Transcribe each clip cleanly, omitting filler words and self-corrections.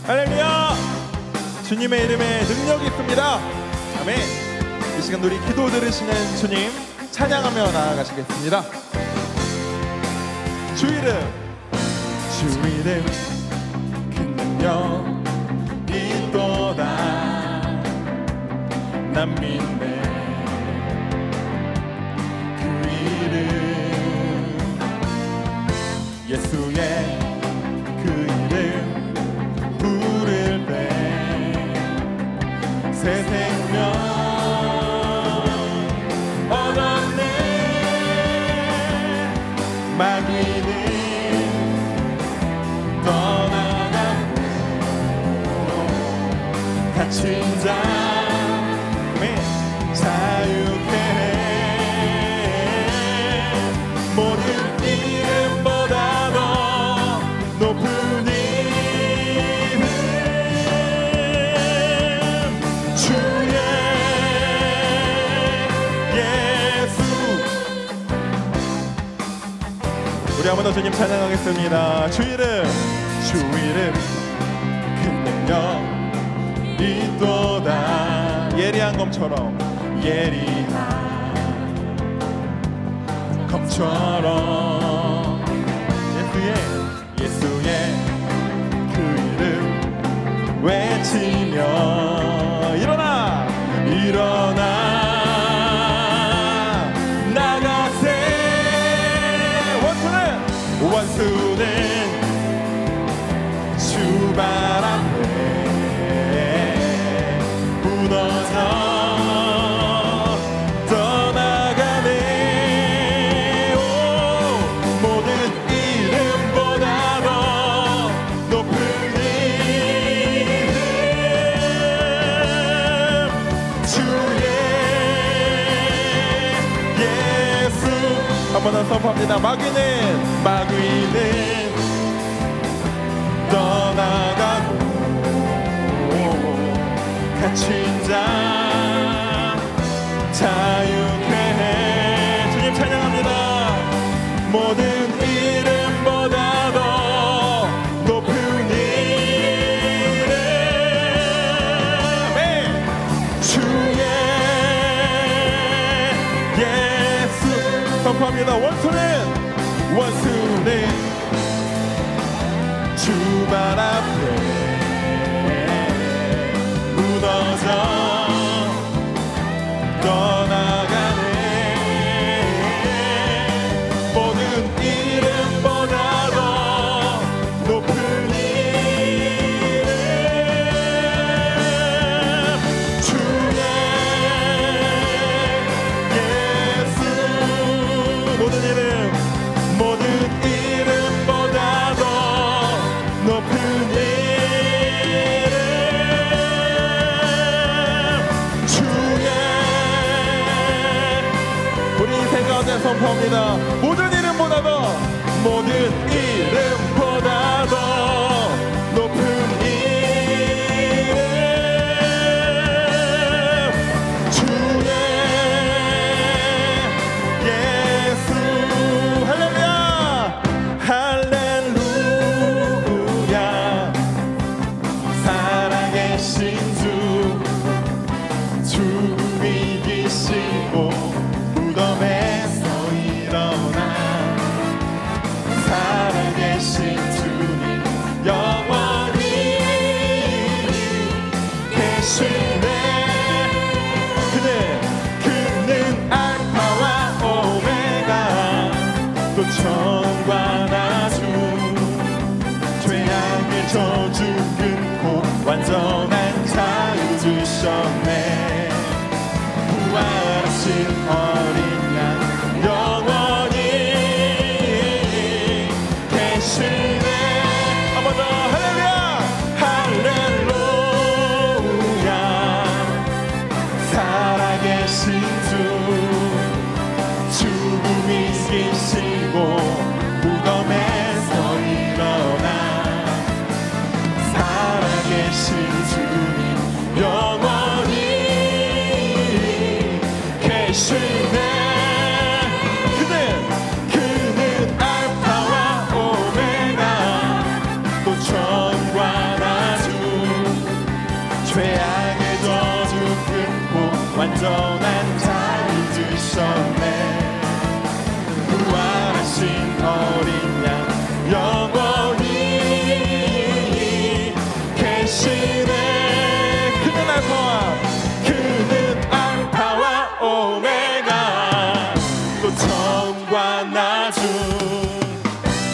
할렐루야! 주님의 이름에 능력이 있습니다. 아멘. 이 시간 우리 기도 들으시는 주님 찬양하며 나아가시겠습니다. 주 이름 큰 능력 있도다 난 믿네 그 이름 예수의 그 이름 부를 때 새 생명 얻었네 마귀는 떠나가고 갇힌 자 자유케 해 모든 이름보다 더 높은 이름 주의 예수. 우리 한번 더 주님 찬양하겠습니다. 주 이름 큰 능력 있도다 예리한 검처럼 예수의 그 이름 외치며 일어나 나가세 원수는 주발 앞에 무너져 한번 더 선포합니다. 마귀는 떠나가고 갇힌 자 자유케 해 주님 찬양합니다. 모든 이름보다 더 높은 이름 주의 예수 선포합니다. 원수는 주발 앞에 무너져 떠나가네 모든 이름보다 더 높은 이름 주의 예수 모든 이름보다 더 높은 이름 주의 우리 인생 가운데 선포합니다. 모든 이름보다 더 높은 이름 주의 예수 할렐루야 살아계신 주 이기시고 무덤에서 일어나 살아계신 주님 영원히 계시네 그는 알파와 오메가 또 처음과 나중 죄악의 저주 끊고 완전한 자유 주셨네 부활하신 어린 양 영원히 계시네 한 번 더 할렐루야 살아계신 주 죽음이 이기시고 무덤에서 일어나 살아계신 주님 영원히 계시네 그는 알파와 오메가 또 처음과 나중 완전한 자유 주셨네. 부활하신 어린 양 영원히 계시네. 그는 알파와 오메가 또 처음과 나중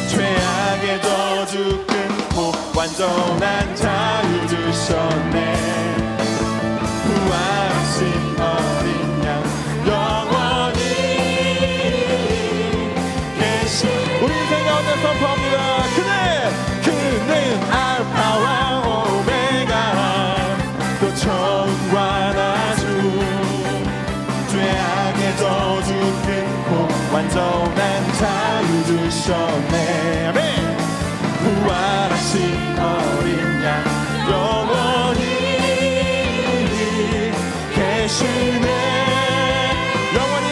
죄악의 저주 끊고 완전한 자유 주셨네. 부활하신 어린 양 영원히 계시. 우리 인생 가운데 선포합니다. 그는 알파와 오메가 또 처음과 나중 죄악의 저주 끊고 완전한 자유 주셨네. 아멘. 부활하신 어린 양 영원히 계시네. 영원히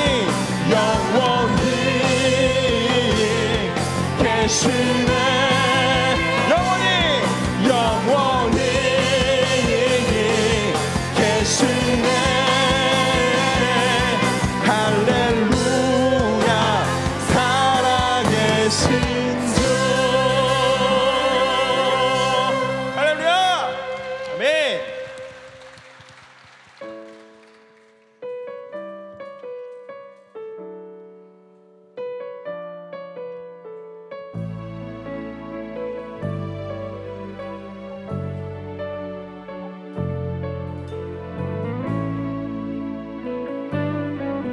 계시네. 영원히 계시네. 할렐루야. 살아계신 주. 할렐루야. 아멘.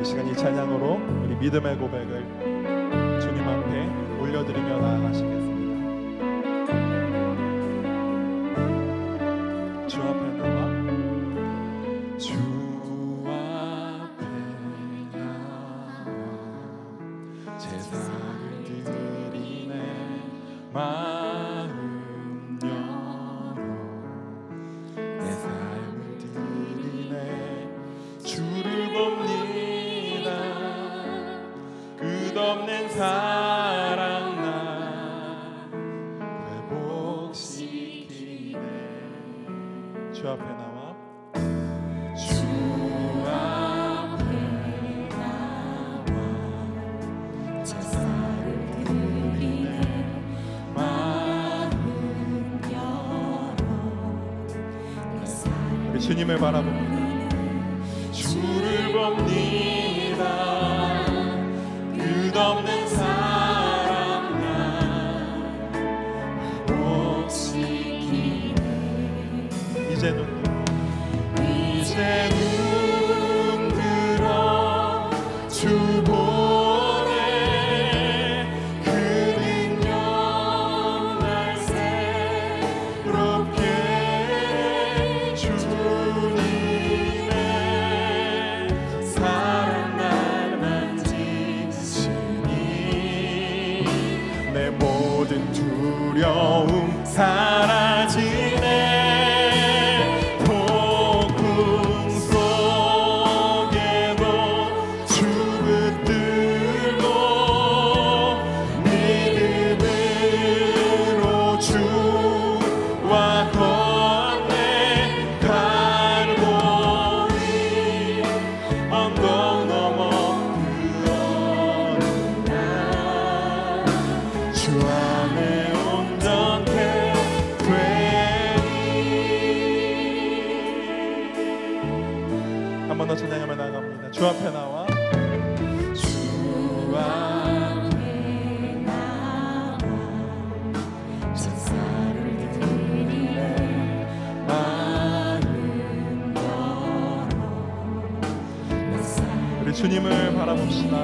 이 시간 이 찬양으로 우리 믿음의 고백을 주님 앞에 올려드리며 나아가시겠습니다. 주 앞에 나와 주 앞에 나와 제사를 드리네. 마음 열어 내 삶을 드리네. 주를 봅니다. 끝없는 사랑 날 회복시키네. 주 앞에 나와 주 앞에 나와 제사를 드리네. 마음 열어 내 삶을. 우리 주님을 바라봅니다. 주를 봅니다. 끝없는 사랑 날 회복시키네. 이제 눈 들어 주 보네. 그 능력 날 새롭게 주님의 사랑 날 만지시니 내 모든 두려움 사라지네. 한 번 더 찬양하며 나아갑니다. 주 앞에 나와 주 앞에 나와 제사를 드리네. 마음 열어. 우리 주님을 바라봅시다.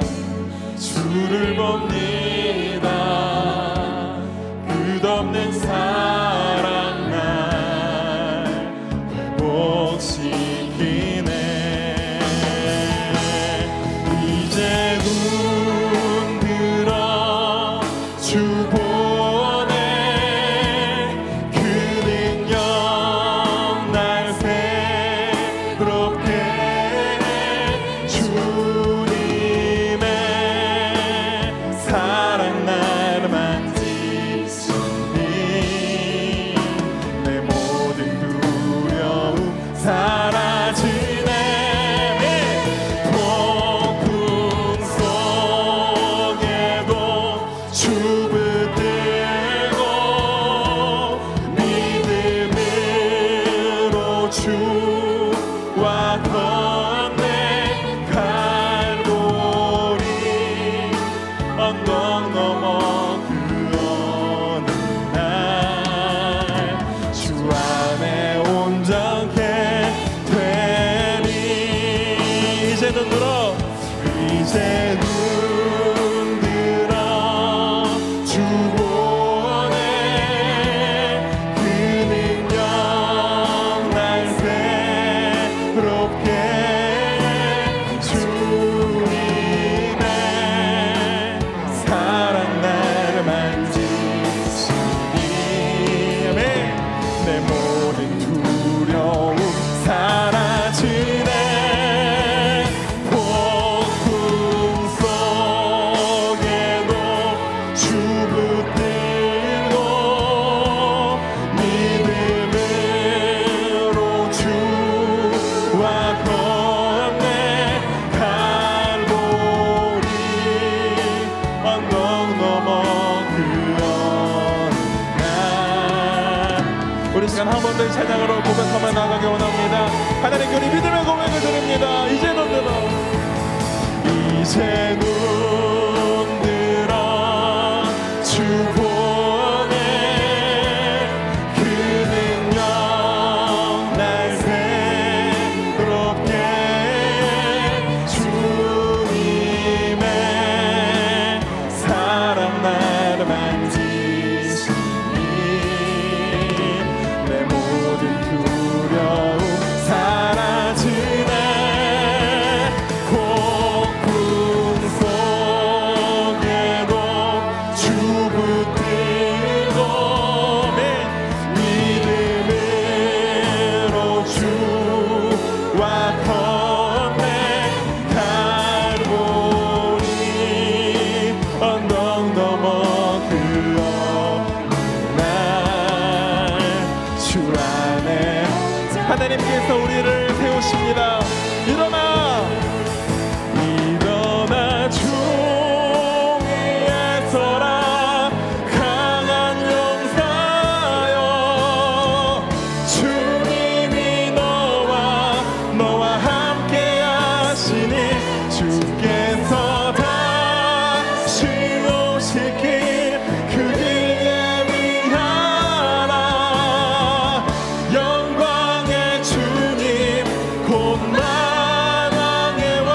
주를 봅니다. 끝없는 사랑 날 회복시키네. 이제 눈 들어 주 보네. 그 능력 날 새롭게 주님의 사랑 날 만지시니 우리 시간 한 번 더 이 찬양으로 고백하며 나가기 원합니다. 하나님께 우리 믿음의 고백을 드립니다. 이제 눈 들어, 이제 눈 들어 주 보내, 그 능력 날 새롭게 주님의 사랑 나를 만지시니 내 모든 두려움 사라지네. 폭풍 속에도 주 붙들고 믿음으로 주와 건네 갈보리 언덕 넘어 그 어느 날 주 안에 하나님께서 우리를 세우십니다. 일어나, 일어나 주 위에 서라 강한 용사여, 주님이 너와 함께 하시니 주께서 다시 오실 길 그 길 예비하라. 영광의 주님 곧 만왕의 왕,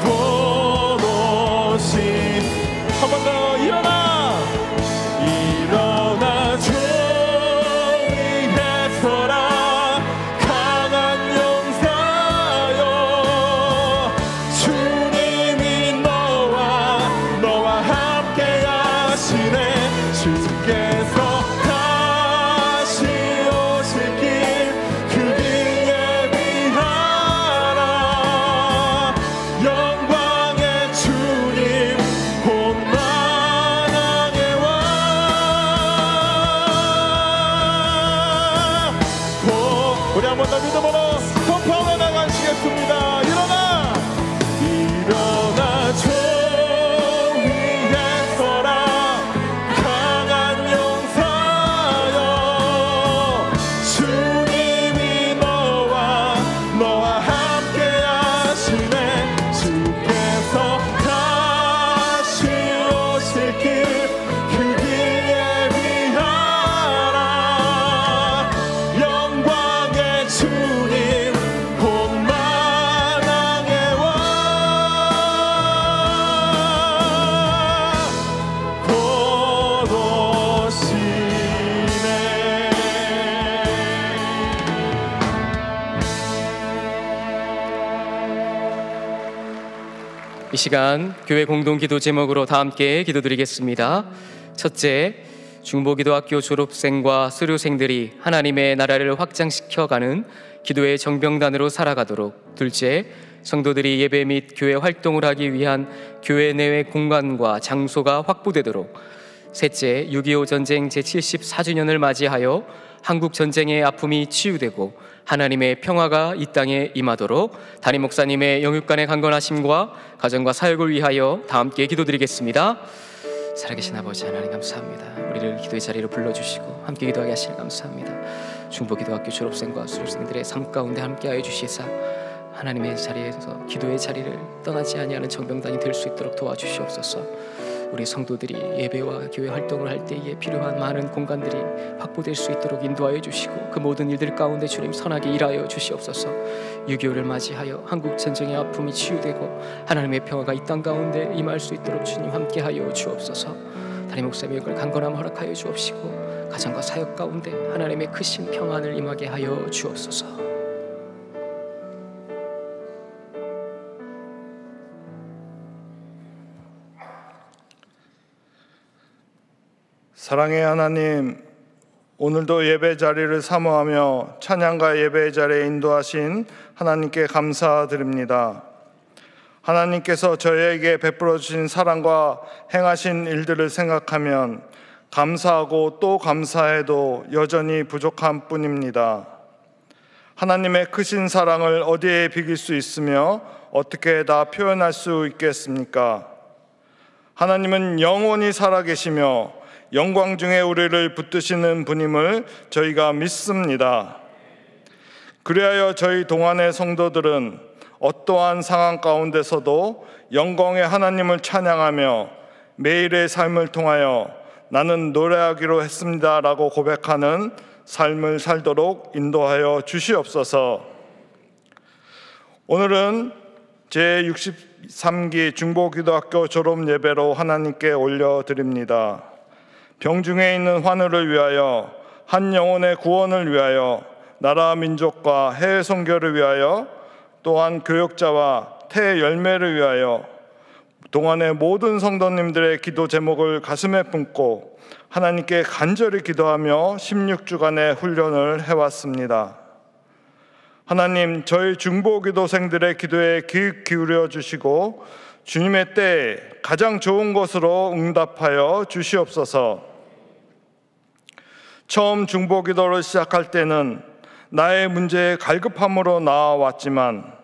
곧 오신. 한 번 더 일어나, 일어나 주 위에 서라 강한 용사여, 주님이 너와 함께 하시네. 주께서 다시 오실 길 그 길 예비하라. 영광의 주님 곧 만왕의 왕, 곧 우리 한 번 더 믿음으로 선포하며 나가시겠습니다. 일어나, 일어나 주 위에 서라 강한 용사여, 주님이 너와 함께 하시네. 주께서 다시 오실 길 그 길 예비하라. 영광의 주님 곧 만왕의 왕, 곧 오시네. 이 시간 교회 공동기도 제목으로 다 함께 기도드리겠습니다. 첫째, 중보기도학교 졸업생과 수료생들이 하나님의 나라를 확장시켜가는 기도의 정병단으로 살아가도록. 둘째, 성도들이 예배 및 교회 활동을 하기 위한 교회 내외 공간과 장소가 확보되도록. 셋째, 6.25 전쟁 제74주년을 맞이하여 한국 전쟁의 아픔이 치유되고 하나님의 평화가 이 땅에 임하도록 담임 목사님의 영육간의 강건하심과 가정과 사역을 위하여 다 함께 기도드리겠습니다. 살아계신 아버지 하나님 감사합니다. 우리를 기도의 자리로 불러주시고 함께 기도하게 하시니 감사합니다. 중보기도학교 졸업생과 수료생들의 삶 가운데 함께하여 주시사 하나님의 자리에서 기도의 자리를 떠나지 아니하는 정병단이 될 수 있도록 도와주시옵소서. 우리 성도들이 예배와 교회 활동을 할 때에 필요한 많은 공간들이 확보될 수 있도록 인도하여 주시고 그 모든 일들 가운데 주님 선하게 일하여 주시옵소서. 6.25를 맞이하여 한국 전쟁의 아픔이 치유되고 하나님의 평화가 이 땅 가운데 임할 수 있도록 주님 함께하여 주옵소서. 담임 목사님의 영을 강건함 허락하여 주옵시고 가정과 사역 가운데 하나님의 크신 평안을 임하게 하여 주옵소서. 사랑의 하나님, 오늘도 예배 자리를 사모하며 찬양과 예배 자리에 인도하신 하나님께 감사드립니다. 하나님께서 저희에게 베풀어 주신 사랑과 행하신 일들을 생각하면 감사하고 또 감사해도 여전히 부족한 뿐입니다. 하나님의 크신 사랑을 어디에 비길 수 있으며 어떻게 다 표현할 수 있겠습니까? 하나님은 영원히 살아계시며 영광 중에 우리를 붙드시는 분임을 저희가 믿습니다. 그리하여 저희 동안의 성도들은 어떠한 상황 가운데서도 영광의 하나님을 찬양하며 매일의 삶을 통하여 나는 노래하기로 했습니다 라고 고백하는 삶을 살도록 인도하여 주시옵소서. 오늘은 제63기 중보기도학교 졸업예배로 하나님께 올려드립니다. 병중에 있는 환우를 위하여, 한 영혼의 구원을 위하여, 나라 민족과 해외 선교를 위하여, 또한 교역자와 태의 열매를 위하여 동안의 모든 성도님들의 기도 제목을 가슴에 품고 하나님께 간절히 기도하며 16주간의 훈련을 해왔습니다. 하나님, 저희 중보기도생들의 기도에 귀 기울여 주시고 주님의 때에 가장 좋은 것으로 응답하여 주시옵소서. 처음 중보기도를 시작할 때는 나의 문제에 갈급함으로 나아왔지만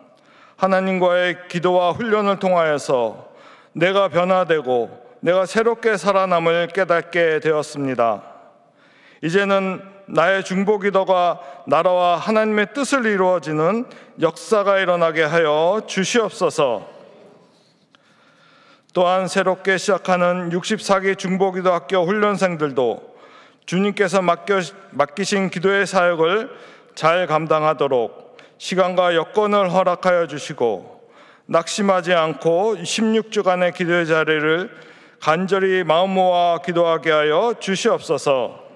하나님과의 기도와 훈련을 통하여서 내가 변화되고 내가 새롭게 살아남을 깨닫게 되었습니다. 이제는 나의 중보기도가 나라와 하나님의 뜻을 이루어지는 역사가 일어나게 하여 주시옵소서. 또한 새롭게 시작하는 64기 중보기도학교 훈련생들도 주님께서 맡기신 기도의 사역을 잘 감당하도록 시간과 여건을 허락하여 주시고 낙심하지 않고 16주간의 기도의 자리를 간절히 마음 모아 기도하게 하여 주시옵소서.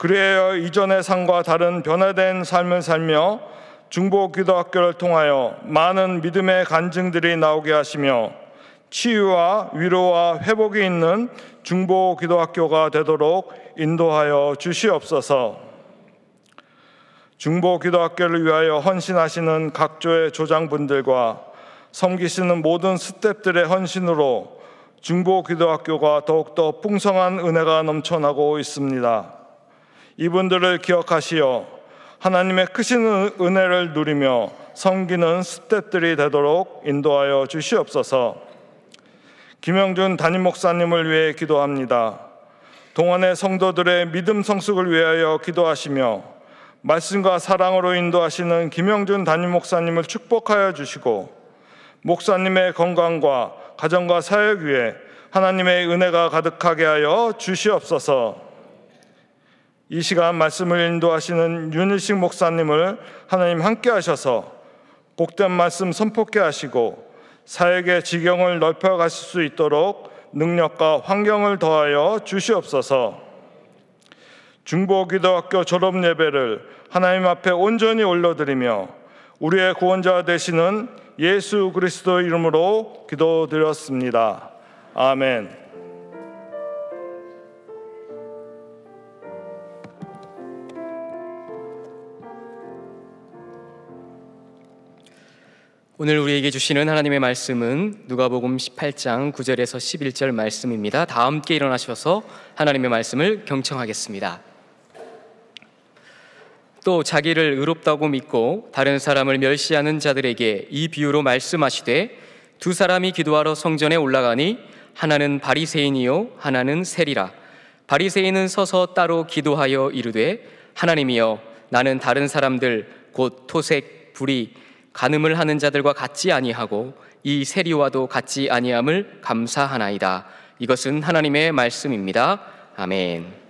그리하여 이전의 삶과 다른 변화된 삶을 살며 중보기도학교를 통하여 많은 믿음의 간증들이 나오게 하시며 치유와 위로와 회복이 있는 중보기도학교가 되도록 인도하여 주시옵소서. 중보기도학교를 위하여 헌신하시는 각조의 조장분들과 섬기시는 모든 스태프들의 헌신으로 중보기도학교가 더욱더 풍성한 은혜가 넘쳐나고 있습니다. 이분들을 기억하시어 하나님의 크신 은혜를 누리며 섬기는 스태프들이 되도록 인도하여 주시옵소서. 김영준 담임 목사님을 위해 기도합니다. 동안의 성도들의 믿음 성숙을 위하여 기도하시며 말씀과 사랑으로 인도하시는 김영준 담임 목사님을 축복하여 주시고 목사님의 건강과 가정과 사역 위에 하나님의 은혜가 가득하게 하여 주시옵소서. 이 시간 말씀을 인도하시는 윤일식 목사님을 하나님 함께 하셔서 복된 말씀 선포케 하시고 사역의 지경을 넓혀 가실 수 있도록 능력과 환경을 더하여 주시옵소서. 중보기도학교 졸업예배를 하나님 앞에 온전히 올려드리며 우리의 구원자 되시는 예수 그리스도 이름으로 기도드렸습니다. 아멘. 오늘 우리에게 주시는 하나님의 말씀은 누가복음 18장 9절에서 11절 말씀입니다. 다 함께 일어나셔서 하나님의 말씀을 경청하겠습니다. 또 자기를 의롭다고 믿고 다른 사람을 멸시하는 자들에게 이 비유로 말씀하시되 두 사람이 기도하러 성전에 올라가니 하나는 바리새인이요 하나는 세리라. 바리새인은 서서 따로 기도하여 이르되 하나님이여 나는 다른 사람들 곧 토색, 불의, 간음을 하는 자들과 같지 아니하고 이 세리와도 같지 아니함을 감사하나이다. 이것은 하나님의 말씀입니다. 아멘.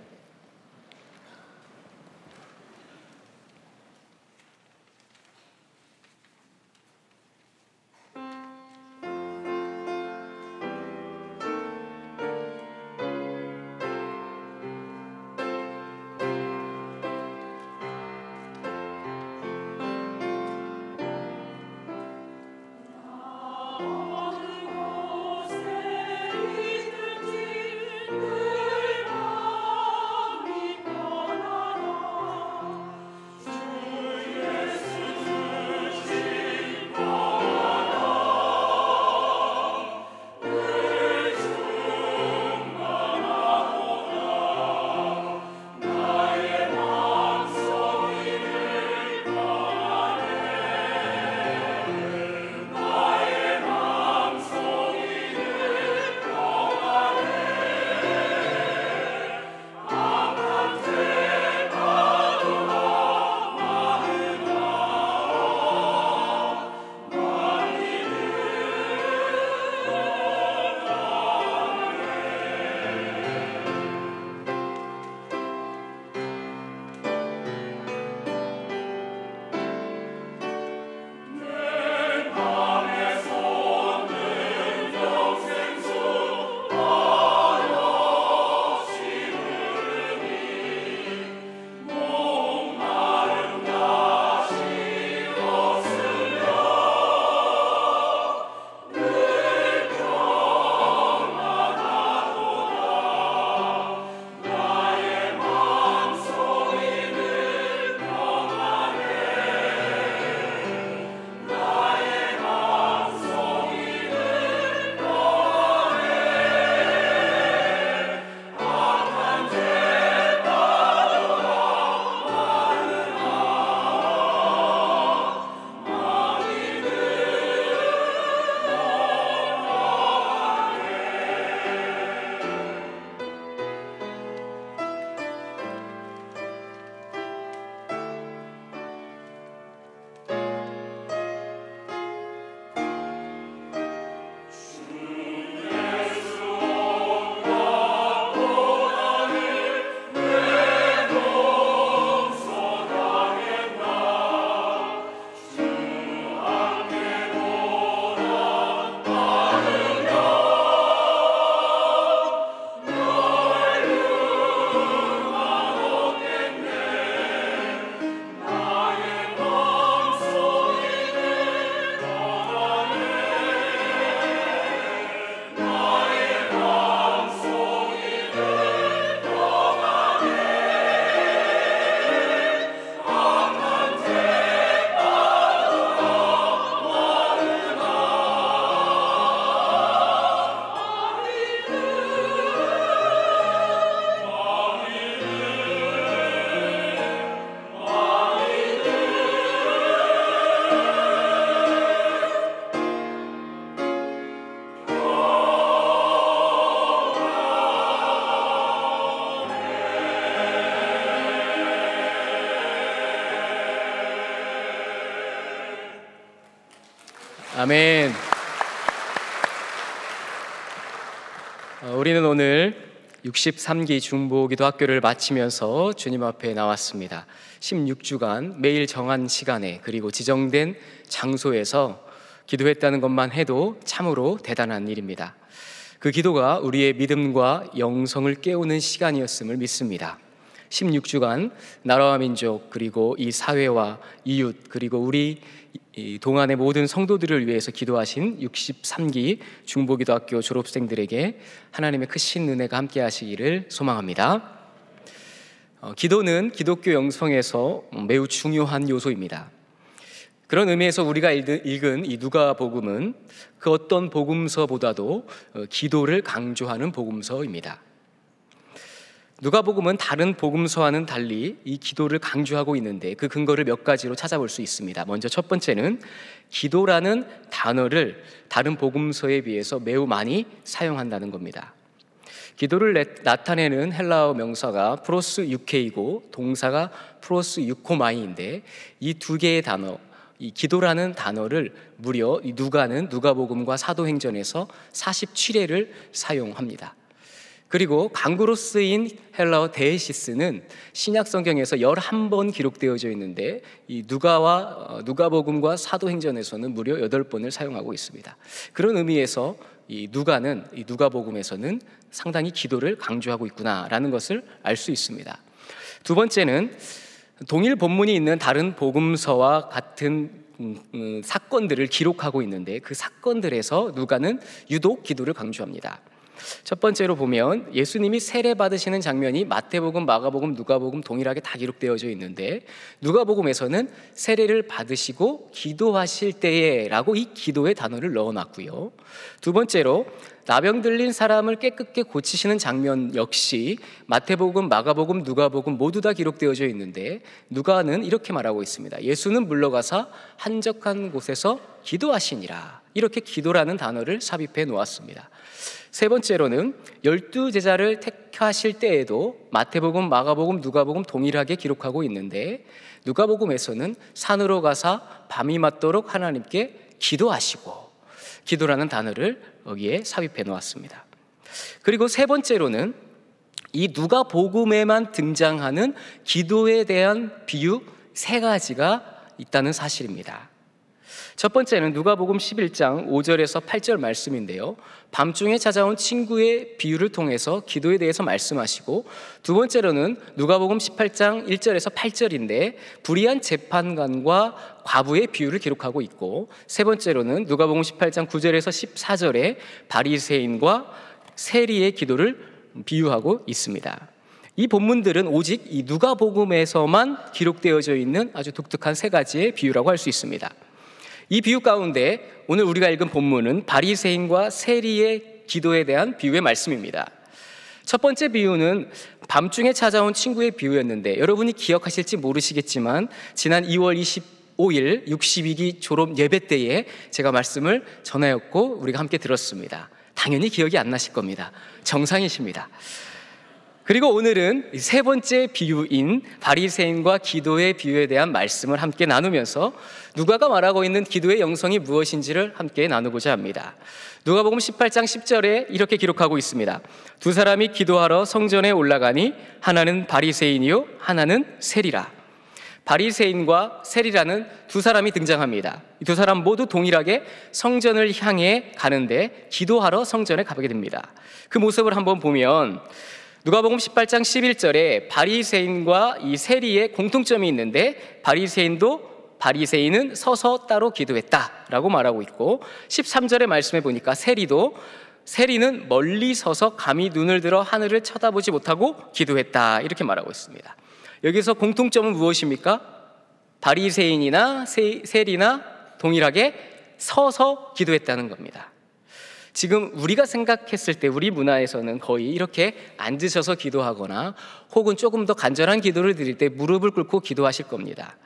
아멘. 우리는 오늘 63기 중보기도학교를 마치면서 주님 앞에 나왔습니다. 16주간 매일 정한 시간에 그리고 지정된 장소에서 기도했다는 것만 해도 참으로 대단한 일입니다. 그 기도가 우리의 믿음과 영성을 깨우는 시간이었음을 믿습니다. 16주간 나라와 민족 그리고 이 사회와 이웃 그리고 우리 이 동안의 모든 성도들을 위해서 기도하신 63기 중보기도학교 졸업생들에게 하나님의 크신 은혜가 함께 하시기를 소망합니다. 기도는 기독교 영성에서 매우 중요한 요소입니다. 그런 의미에서 우리가 읽은 이 누가복음은 그 어떤 복음서보다도 기도를 강조하는 복음서입니다. 누가복음은 다른 복음서와는 달리 이 기도를 강조하고 있는데 그 근거를 몇 가지로 찾아볼 수 있습니다. 먼저 첫 번째는 기도라는 단어를 다른 복음서에 비해서 매우 많이 사용한다는 겁니다. 기도를 나타내는 헬라어 명사가 프로스 유케이고 동사가 프로스 유코마이인데 이 두 개의 단어, 이 기도라는 단어를 무려 이 누가복음과 사도행전에서 47회를 사용합니다. 그리고 강구로 쓰인 헬라어 데에시스는 신약 성경에서 11번 기록되어져 있는데 이 누가복음과 사도행전에서는 무려 8번을 사용하고 있습니다. 그런 의미에서 이 누가복음에서는 상당히 기도를 강조하고 있구나라는 것을 알 수 있습니다. 두 번째는 동일 본문이 있는 다른 복음서와 같은 사건들을 기록하고 있는데 그 사건들에서 누가는 유독 기도를 강조합니다. 첫 번째로 보면 예수님이 세례 받으시는 장면이 마태복음, 마가복음, 누가복음 동일하게 다 기록되어져 있는데 누가복음에서는 세례를 받으시고 기도하실 때에 라고 이 기도의 단어를 넣어놨고요. 두 번째로 나병 들린 사람을 깨끗게 고치시는 장면 역시 마태복음, 마가복음, 누가복음 모두 다 기록되어져 있는데 누가는 이렇게 말하고 있습니다. 예수는 물러가사 한적한 곳에서 기도하시니라. 이렇게 기도라는 단어를 삽입해 놓았습니다. 세 번째로는 12제자를 택하실 때에도 마태복음, 마가복음, 누가복음 동일하게 기록하고 있는데 누가복음에서는 산으로 가사 밤이 맞도록 하나님께 기도하시고 기도라는 단어를 여기에 삽입해 놓았습니다. 그리고 세 번째로는 이 누가복음에만 등장하는 기도에 대한 비유 3가지가 있다는 사실입니다. 첫 번째는 누가복음 11장 5절에서 8절 말씀인데요. 밤중에 찾아온 친구의 비유를 통해서 기도에 대해서 말씀하시고 두 번째로는 누가복음 18장 1절에서 8절인데 불의한 재판관과 과부의 비유를 기록하고 있고 세 번째로는 누가복음 18장 9절에서 14절에 바리새인과 세리의 기도를 비유하고 있습니다. 이 본문들은 오직 이 누가복음에서만 기록되어져 있는 아주 독특한 3가지의 비유라고 할 수 있습니다. 이 비유 가운데 오늘 우리가 읽은 본문은 바리새인과 세리의 기도에 대한 비유의 말씀입니다. 첫 번째 비유는 밤중에 찾아온 친구의 비유였는데 여러분이 기억하실지 모르시겠지만 지난 2월 25일 62기 졸업 예배 때에 제가 말씀을 전하였고 우리가 함께 들었습니다. 당연히 기억이 안 나실 겁니다. 정상이십니다. 그리고 오늘은 세 번째 비유인 바리새인과 기도의 비유에 대한 말씀을 함께 나누면서 누가가 말하고 있는 기도의 영성이 무엇인지를 함께 나누고자 합니다. 누가복음 18장 10절에 이렇게 기록하고 있습니다. 두 사람이 기도하러 성전에 올라가니 하나는 바리새인이요 하나는 세리라. 바리새인과 세리라는 두 사람이 등장합니다. 이 두 사람 모두 동일하게 성전을 향해 가는데 기도하러 성전에 가게 됩니다. 그 모습을 한번 보면 누가복음 18장 11절에 바리새인과 이 세리의 공통점이 있는데 바리새인은 서서 따로 기도했다라고 말하고 있고 13절의 말씀에 보니까 세리는 멀리 서서 감히 눈을 들어 하늘을 쳐다보지 못하고 기도했다 이렇게 말하고 있습니다. 여기서 공통점은 무엇입니까? 바리새인이나 세리나 동일하게 서서 기도했다는 겁니다. 지금 우리가 생각했을 때 우리 문화에서는 거의 이렇게 앉으셔서 기도하거나 혹은 조금 더 간절한 기도를 드릴 때 무릎을 꿇고 기도하실 겁니다.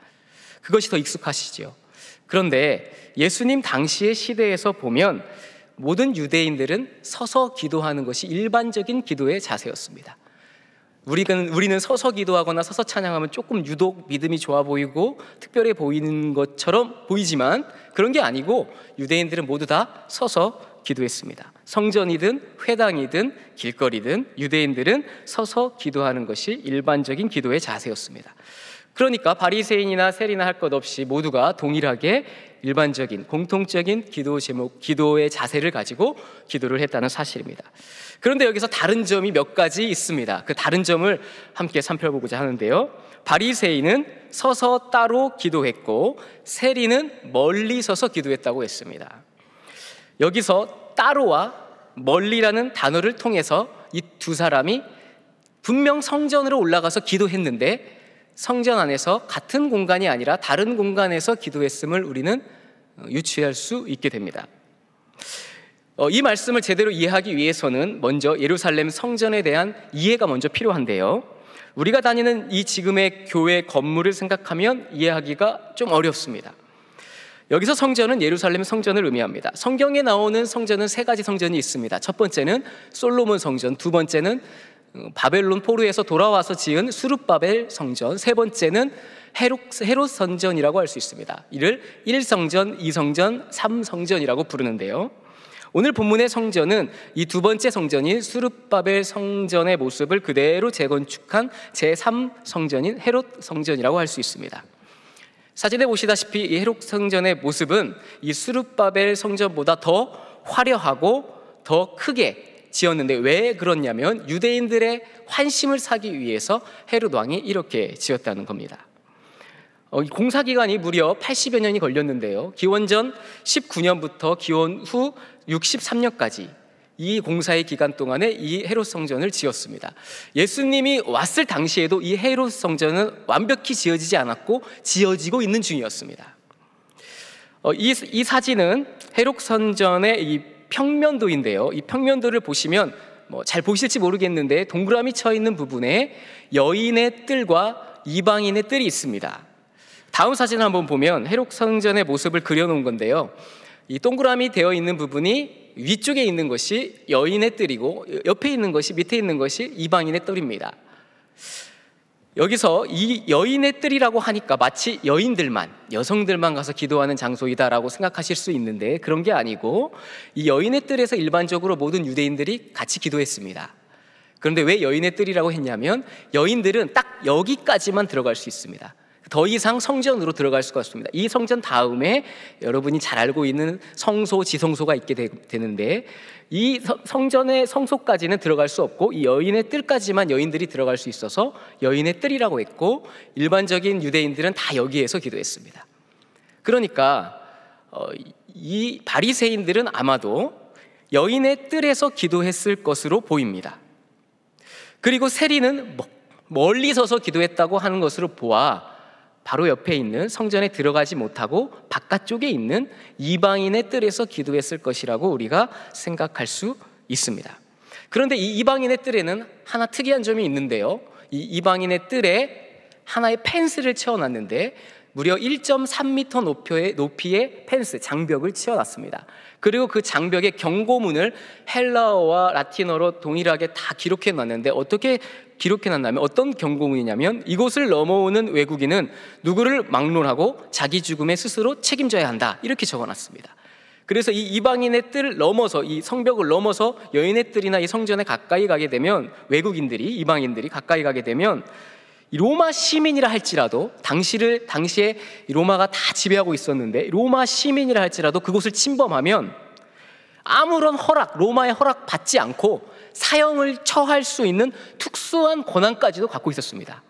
그것이 더 익숙하시죠. 그런데 예수님 당시의 시대에서 보면 모든 유대인들은 서서 기도하는 것이 일반적인 기도의 자세였습니다. 우리는 서서 기도하거나 서서 찬양하면 조금 유독 믿음이 좋아 보이고 특별해 보이는 것처럼 보이지만 그런 게 아니고 유대인들은 모두 다 서서 기도했습니다. 성전이든 회당이든 길거리든 유대인들은 서서 기도하는 것이 일반적인 기도의 자세였습니다. 그러니까 바리새인이나 세리나 할 것 없이 모두가 동일하게 일반적인 공통적인 기도 제목, 기도의 자세를 가지고 기도를 했다는 사실입니다. 그런데 여기서 다른 점이 몇 가지 있습니다. 그 다른 점을 함께 살펴보고자 하는데요. 바리새인은 서서 따로 기도했고 세리는 멀리 서서 기도했다고 했습니다. 여기서 따로와 멀리라는 단어를 통해서 이 두 사람이 분명 성전으로 올라가서 기도했는데 성전 안에서 같은 공간이 아니라 다른 공간에서 기도했음을 우리는 유추할 수 있게 됩니다. 이 말씀을 제대로 이해하기 위해서는 먼저 예루살렘 성전에 대한 이해가 먼저 필요한데요. 우리가 다니는 이 지금의 교회 건물을 생각하면 이해하기가 좀 어렵습니다. 여기서 성전은 예루살렘 성전을 의미합니다. 성경에 나오는 성전은 세 가지 성전이 있습니다. 첫 번째는 솔로몬 성전, 두 번째는 바벨론 포로에서 돌아와서 지은 수룹바벨 성전, 세 번째는 헤롯 성전이라고 할 수 있습니다. 이를 1성전, 2성전, 3성전이라고 부르는데요. 오늘 본문의 성전은 이 두 번째 성전인 수룹바벨 성전의 모습을 그대로 재건축한 제3성전인 헤롯 성전이라고 할 수 있습니다. 사진에 보시다시피 이 헤롯 성전의 모습은 이 수룹바벨 성전보다 더 화려하고 더 크게 지었는데 왜 그렇냐면 유대인들의 환심을 사기 위해서 헤롯 왕이 이렇게 지었다는 겁니다. 공사 기간이 무려 80여 년이 걸렸는데요. 기원전 19년부터 기원 후 63년까지 이 공사의 기간 동안에 이 헤롯 성전을 지었습니다. 예수님이 왔을 당시에도 이 헤롯 성전은 완벽히 지어지지 않았고 지어지고 있는 중이었습니다. 이 사진은 헤롯 성전의 이 평면도인데요. 이 평면도를 보시면 잘 보실지 모르겠는데 동그라미 쳐 있는 부분에 여인의 뜰과 이방인의 뜰이 있습니다. 다음 사진을 한번 보면 헤롯 성전의 모습을 그려놓은 건데요. 이 동그라미 되어 있는 부분이 위쪽에 있는 것이 여인의 뜰이고 옆에 있는 것이 밑에 있는 것이 이방인의 뜰입니다. 여기서 이 여인의 뜰이라고 하니까 마치 여인들만, 여성들만 가서 기도하는 장소이다라고 생각하실 수 있는데 그런 게 아니고 이 여인의 뜰에서 일반적으로 모든 유대인들이 같이 기도했습니다. 그런데 왜 여인의 뜰이라고 했냐면 여인들은 딱 여기까지만 들어갈 수 있습니다. 더 이상 성전으로 들어갈 수가 없습니다. 이 성전 다음에 여러분이 잘 알고 있는 성소, 지성소가 있게 되는데 이 성전의 성소까지는 들어갈 수 없고 이 여인의 뜰까지만 여인들이 들어갈 수 있어서 여인의 뜰이라고 했고 일반적인 유대인들은 다 여기에서 기도했습니다. 그러니까 이 바리새인들은 아마도 여인의 뜰에서 기도했을 것으로 보입니다. 그리고 세리는 멀리 서서 기도했다고 하는 것으로 보아 바로 옆에 있는 성전에 들어가지 못하고 바깥쪽에 있는 이방인의 뜰에서 기도했을 것이라고 우리가 생각할 수 있습니다. 그런데 이 이방인의 뜰에는 하나 특이한 점이 있는데요. 이 이방인의 뜰에 하나의 펜스를 채워놨는데 무려 1.3m 높이의 펜스, 장벽을 채워놨습니다. 그리고 그 장벽의 경고문을 헬라어와 라틴어로 동일하게 다 기록해놨는데 어떻게 기록해놨냐면 어떤 경고문이냐면 이곳을 넘어오는 외국인은 누구를 막론하고 자기 죽음에 스스로 책임져야 한다 이렇게 적어놨습니다. 그래서 이 이방인의 뜰을 넘어서 이 성벽을 넘어서 여인의 뜰이나 이 성전에 가까이 가게 되면 외국인들이 이방인들이 가까이 가게 되면 로마 시민이라 할지라도 당시에 로마가 다 지배하고 있었는데 로마 시민이라 할지라도 그곳을 침범하면 아무런 로마의 허락 받지 않고 사형을 처할 수 있는 특수한 권한까지도 갖고 있었습니다.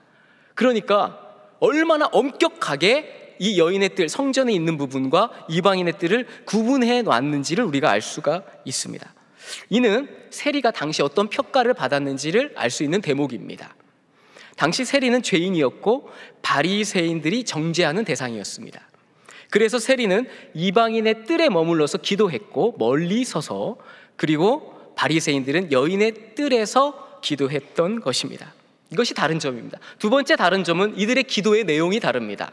그러니까 얼마나 엄격하게 이 여인의 뜰, 성전에 있는 부분과 이방인의 뜰을 구분해 놨는지를 우리가 알 수가 있습니다. 이는 세리가 당시 어떤 평가를 받았는지를 알 수 있는 대목입니다. 당시 세리는 죄인이었고 바리새인들이 정죄하는 대상이었습니다. 그래서 세리는 이방인의 뜰에 머물러서 기도했고 멀리 서서 그리고 바리새인들은 여인의 뜰에서 기도했던 것입니다. 이것이 다른 점입니다. 두 번째 다른 점은 이들의 기도의 내용이 다릅니다.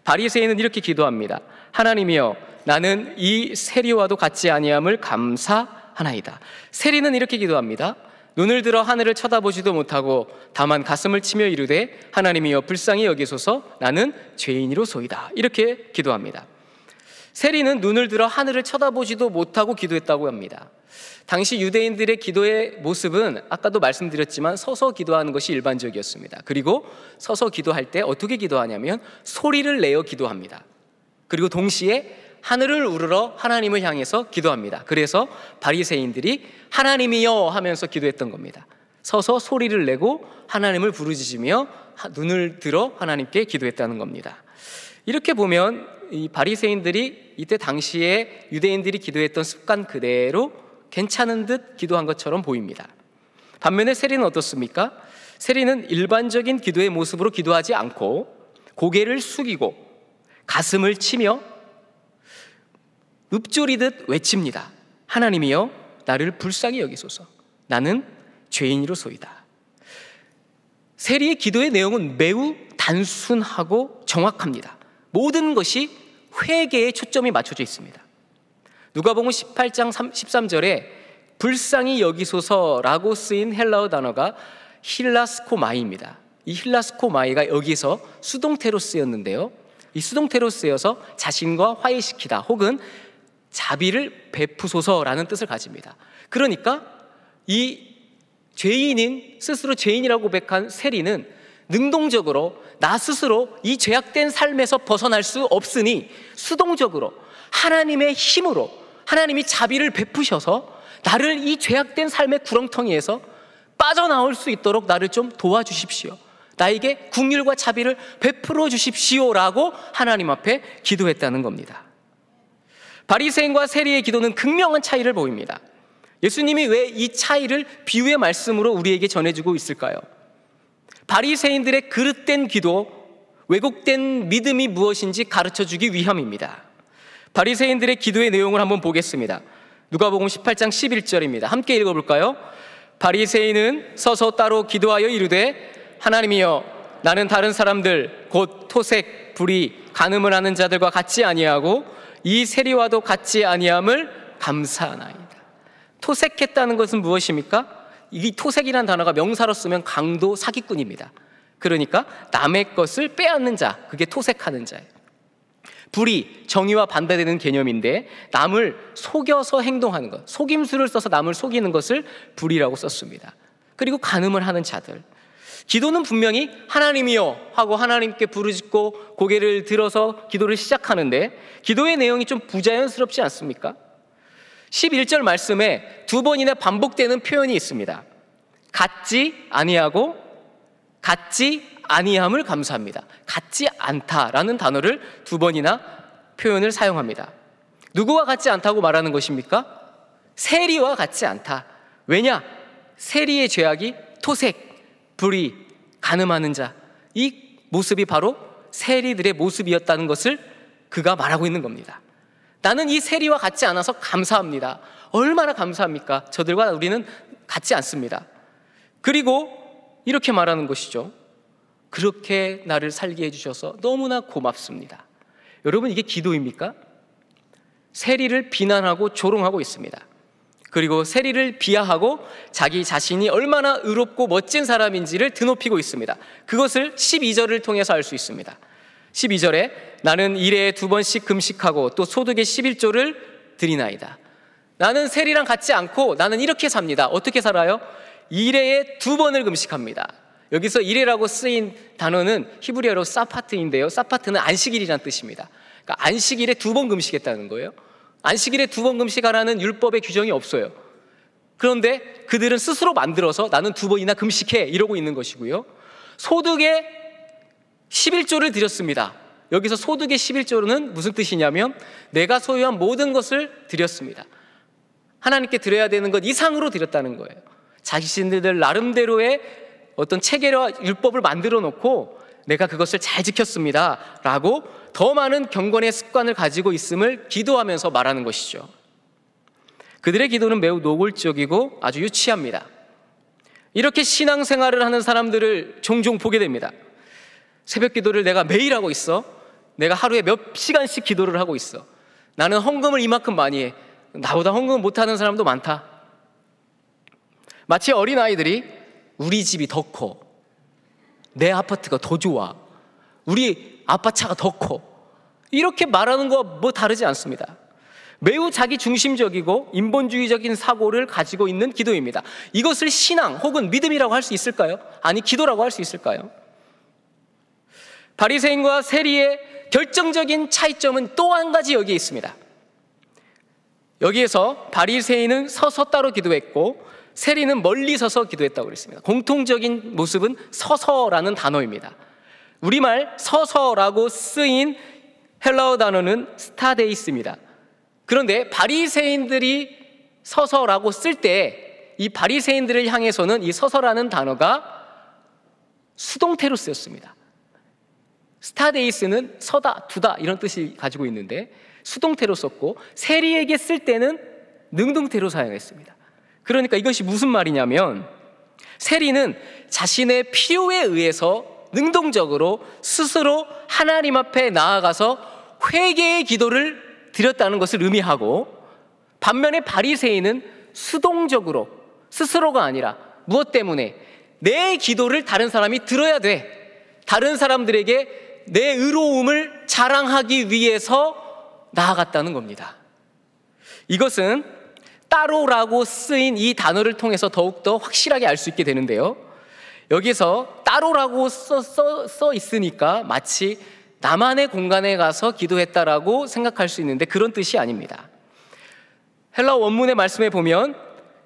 바리새인은 이렇게 기도합니다. 하나님이여 나는 이 세리와도 같지 아니함을 감사하나이다. 세리는 이렇게 기도합니다. 눈을 들어 하늘을 쳐다보지도 못하고 다만 가슴을 치며 이르되 하나님이여 불쌍히 여기소서 나는 죄인이로소이다. 이렇게 기도합니다. 세리는 눈을 들어 하늘을 쳐다보지도 못하고 기도했다고 합니다. 당시 유대인들의 기도의 모습은 아까도 말씀드렸지만 서서 기도하는 것이 일반적이었습니다. 그리고 서서 기도할 때 어떻게 기도하냐면 소리를 내어 기도합니다. 그리고 동시에 하늘을 우러러 하나님을 향해서 기도합니다. 그래서 바리새인들이 하나님이여 하면서 기도했던 겁니다. 서서 소리를 내고 하나님을 부르짖으며 눈을 들어 하나님께 기도했다는 겁니다. 이렇게 보면 이 바리새인들이 이때 당시에 유대인들이 기도했던 습관 그대로 괜찮은 듯 기도한 것처럼 보입니다. 반면에 세리는 어떻습니까? 세리는 일반적인 기도의 모습으로 기도하지 않고 고개를 숙이고 가슴을 치며 읊조리듯 외칩니다. 하나님이여 나를 불쌍히 여기소서 나는 죄인이로소이다. 세리의 기도의 내용은 매우 단순하고 정확합니다. 모든 것이 회개에 초점이 맞춰져 있습니다. 누가복음 18장 13절에 불쌍히 여기소서라고 쓰인 헬라어 단어가 힐라스코마이입니다. 이 힐라스코마이가 여기서 수동태로 쓰였는데요, 이 수동태로 쓰여서 자신과 화해시키다 혹은 자비를 베푸소서라는 뜻을 가집니다. 그러니까 이 죄인인, 스스로 죄인이라고 고백한 세리는 능동적으로 나 스스로 이 죄악된 삶에서 벗어날 수 없으니 수동적으로 하나님의 힘으로 하나님이 자비를 베푸셔서 나를 이 죄악된 삶의 구렁텅이에서 빠져나올 수 있도록 나를 좀 도와주십시오, 나에게 긍휼과 자비를 베풀어 주십시오라고 하나님 앞에 기도했다는 겁니다. 바리새인과 세리의 기도는 극명한 차이를 보입니다. 예수님이 왜 이 차이를 비유의 말씀으로 우리에게 전해주고 있을까요? 바리새인들의 그릇된 기도, 왜곡된 믿음이 무엇인지 가르쳐주기 위함입니다. 바리새인들의 기도의 내용을 한번 보겠습니다. 누가복음 18장 11절입니다. 함께 읽어볼까요? 바리새인은 서서 따로 기도하여 이르되 하나님이여 나는 다른 사람들 곧 토색, 불의, 간음을 하는 자들과 같지 아니하고 이 세리와도 같지 아니함을 감사하나이다. 토색했다는 것은 무엇입니까? 이 토색이라는 단어가 명사로 쓰면 강도 사기꾼입니다. 그러니까 남의 것을 빼앗는 자, 그게 토색하는 자예요. 불의, 정의와 반대되는 개념인데 남을 속여서 행동하는 것, 속임수를 써서 남을 속이는 것을 불의라고 썼습니다. 그리고 간음을 하는 자들, 기도는 분명히 하나님이여 하고 하나님께 부르짖고 고개를 들어서 기도를 시작하는데 기도의 내용이 좀 부자연스럽지 않습니까? 11절 말씀에 두 번이나 반복되는 표현이 있습니다. 같지 아니하고 같지 아니함을 감사합니다. 같지 않다라는 단어를 두 번이나 표현을 사용합니다. 누구와 같지 않다고 말하는 것입니까? 세리와 같지 않다. 왜냐? 세리의 죄악이 토색, 불의, 간음하는 자, 이 모습이 바로 세리들의 모습이었다는 것을 그가 말하고 있는 겁니다. 나는 이 세리와 같지 않아서 감사합니다. 얼마나 감사합니까? 저들과 우리는 같지 않습니다. 그리고 이렇게 말하는 것이죠. 그렇게 나를 살게 해주셔서 너무나 고맙습니다. 여러분, 이게 기도입니까? 세리를 비난하고 조롱하고 있습니다. 그리고 세리를 비하하고 자기 자신이 얼마나 의롭고 멋진 사람인지를 드높이고 있습니다. 그것을 12절을 통해서 알 수 있습니다. 12절에 나는 일해에 2번씩 금식하고 또 소득의 11조를 드리나이다. 나는 세리랑 같지 않고 나는 이렇게 삽니다. 어떻게 살아요? 일해에 2번을 금식합니다. 여기서 일해라고 쓰인 단어는 히브리어로 사파트인데요, 사파트는 안식일이라는 뜻입니다. 그러니까 안식일에 2번 금식했다는 거예요. 안식일에 2번 금식하라는 율법의 규정이 없어요. 그런데 그들은 스스로 만들어서 나는 2번이나 금식해 이러고 있는 것이고요. 소득의 11조를 드렸습니다. 여기서 소득의 11조는 무슨 뜻이냐면 내가 소유한 모든 것을 드렸습니다. 하나님께 드려야 되는 것 이상으로 드렸다는 거예요. 자신들 나름대로의 어떤 체계와 율법을 만들어 놓고 내가 그것을 잘 지켰습니다 라고 더 많은 경건의 습관을 가지고 있음을 기도하면서 말하는 것이죠. 그들의 기도는 매우 노골적이고 아주 유치합니다. 이렇게 신앙생활을 하는 사람들을 종종 보게 됩니다. 새벽 기도를 내가 매일 하고 있어. 내가 하루에 몇 시간씩 기도를 하고 있어. 나는 헌금을 이만큼 많이 해. 나보다 헌금을 못하는 사람도 많다. 마치 어린아이들이 우리 집이 더 커, 내 아파트가 더 좋아, 우리 아빠 차가 더 커, 이렇게 말하는 거 뭐 다르지 않습니다. 매우 자기 중심적이고 인본주의적인 사고를 가지고 있는 기도입니다. 이것을 신앙 혹은 믿음이라고 할 수 있을까요? 아니, 기도라고 할 수 있을까요? 바리새인과 세리의 결정적인 차이점은 또 한 가지 여기에 있습니다. 여기에서 바리새인은 서서 따로 기도했고 세리는 멀리 서서 기도했다고 그랬습니다. 공통적인 모습은 서서라는 단어입니다. 우리말 서서라고 쓰인 헬라어 단어는 스타데이스입니다. 그런데 바리새인들이 서서라고 쓸 때 이 바리새인들을 향해서는 이 서서라는 단어가 수동태로 쓰였습니다. 스타데이스는 서다, 두다 이런 뜻이 가지고 있는데 수동태로 썼고, 세리에게 쓸 때는 능동태로 사용했습니다. 그러니까 이것이 무슨 말이냐면, 세리는 자신의 필요에 의해서 능동적으로 스스로 하나님 앞에 나아가서 회개의 기도를 드렸다는 것을 의미하고, 반면에 바리새인은 수동적으로 스스로가 아니라 무엇 때문에 내 기도를 다른 사람이 들어야 돼, 다른 사람들에게 내 의로움을 자랑하기 위해서 나아갔다는 겁니다. 이것은 따로라고 쓰인 이 단어를 통해서 더욱더 확실하게 알 수 있게 되는데요, 여기서 따로라고 써 있으니까 마치 나만의 공간에 가서 기도했다라고 생각할 수 있는데 그런 뜻이 아닙니다. 헬라어 원문의 말씀에 보면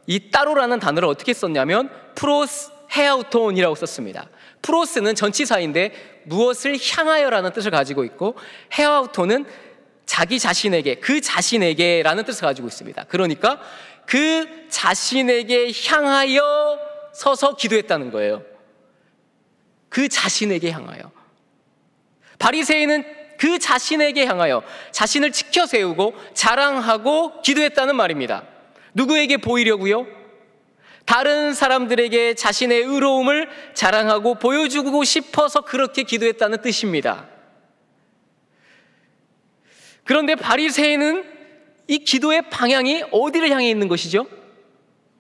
이 따로라는 단어를 어떻게 썼냐면 프로스 헤아우톤이라고 썼습니다. 프로스는 전치사인데 무엇을 향하여라는 뜻을 가지고 있고, 헤아우톤은 자기 자신에게, 그 자신에게라는 뜻을 가지고 있습니다. 그러니까 그 자신에게 향하여 서서 기도했다는 거예요. 그 자신에게 향하여. 바리새인은 그 자신에게 향하여 자신을 지켜 세우고 자랑하고 기도했다는 말입니다. 누구에게 보이려고요? 다른 사람들에게 자신의 의로움을 자랑하고 보여주고 싶어서 그렇게 기도했다는 뜻입니다. 그런데 바리새인은 이 기도의 방향이 어디를 향해 있는 것이죠?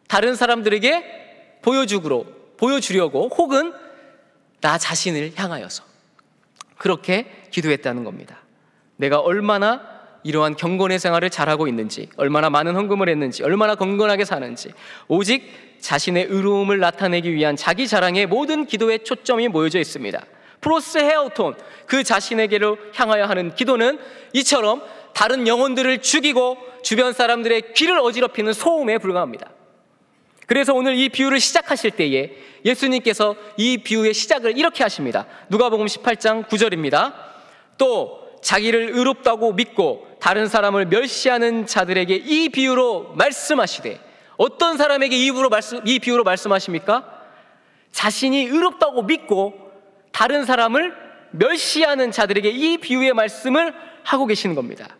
다른 사람들에게 보여주려고 혹은 나 자신을 향하여서 그렇게 기도했다는 겁니다. 내가 얼마나 이러한 경건의 생활을 잘하고 있는지, 얼마나 많은 헌금을 했는지, 얼마나 건강하게 사는지, 오직 자신의 의로움을 나타내기 위한 자기 자랑에 모든 기도의 초점이 모여져 있습니다. 프로스 헤아우톤, 그 자신에게로 향하여 하는 기도는 이처럼 다른 영혼들을 죽이고 주변 사람들의 귀를 어지럽히는 소음에 불과합니다. 그래서 오늘 이 비유를 시작하실 때에 예수님께서 이 비유의 시작을 이렇게 하십니다. 누가복음 18장 9절입니다. 또 자기를 의롭다고 믿고 다른 사람을 멸시하는 자들에게 이 비유로 말씀하시되, 어떤 사람에게 이 비유로 말씀하십니까? 자신이 의롭다고 믿고 다른 사람을 멸시하는 자들에게 이 비유의 말씀을 하고 계시는 겁니다.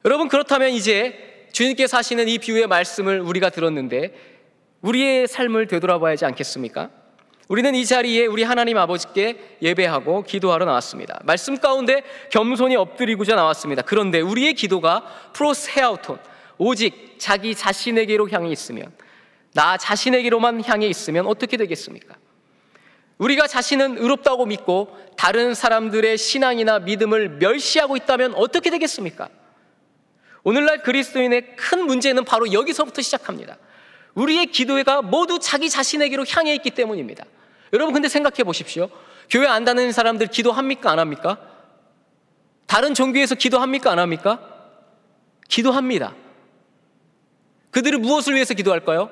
여러분, 그렇다면 이제 주님께서 하시는 이 비유의 말씀을 우리가 들었는데 우리의 삶을 되돌아봐야지 않겠습니까? 우리는 이 자리에 우리 하나님 아버지께 예배하고 기도하러 나왔습니다. 말씀 가운데 겸손히 엎드리고자 나왔습니다. 그런데 우리의 기도가 프로스 헤아우톤, 오직 자기 자신에게로 향해 있으면, 나 자신에게로만 향해 있으면 어떻게 되겠습니까? 우리가 자신은 의롭다고 믿고 다른 사람들의 신앙이나 믿음을 멸시하고 있다면 어떻게 되겠습니까? 오늘날 그리스도인의 큰 문제는 바로 여기서부터 시작합니다. 우리의 기도가 모두 자기 자신에게로 향해 있기 때문입니다. 여러분, 근데 생각해 보십시오. 교회 안 다니는 사람들 기도합니까? 안 합니까? 다른 종교에서 기도합니까? 안 합니까? 기도합니다. 그들은 무엇을 위해서 기도할까요?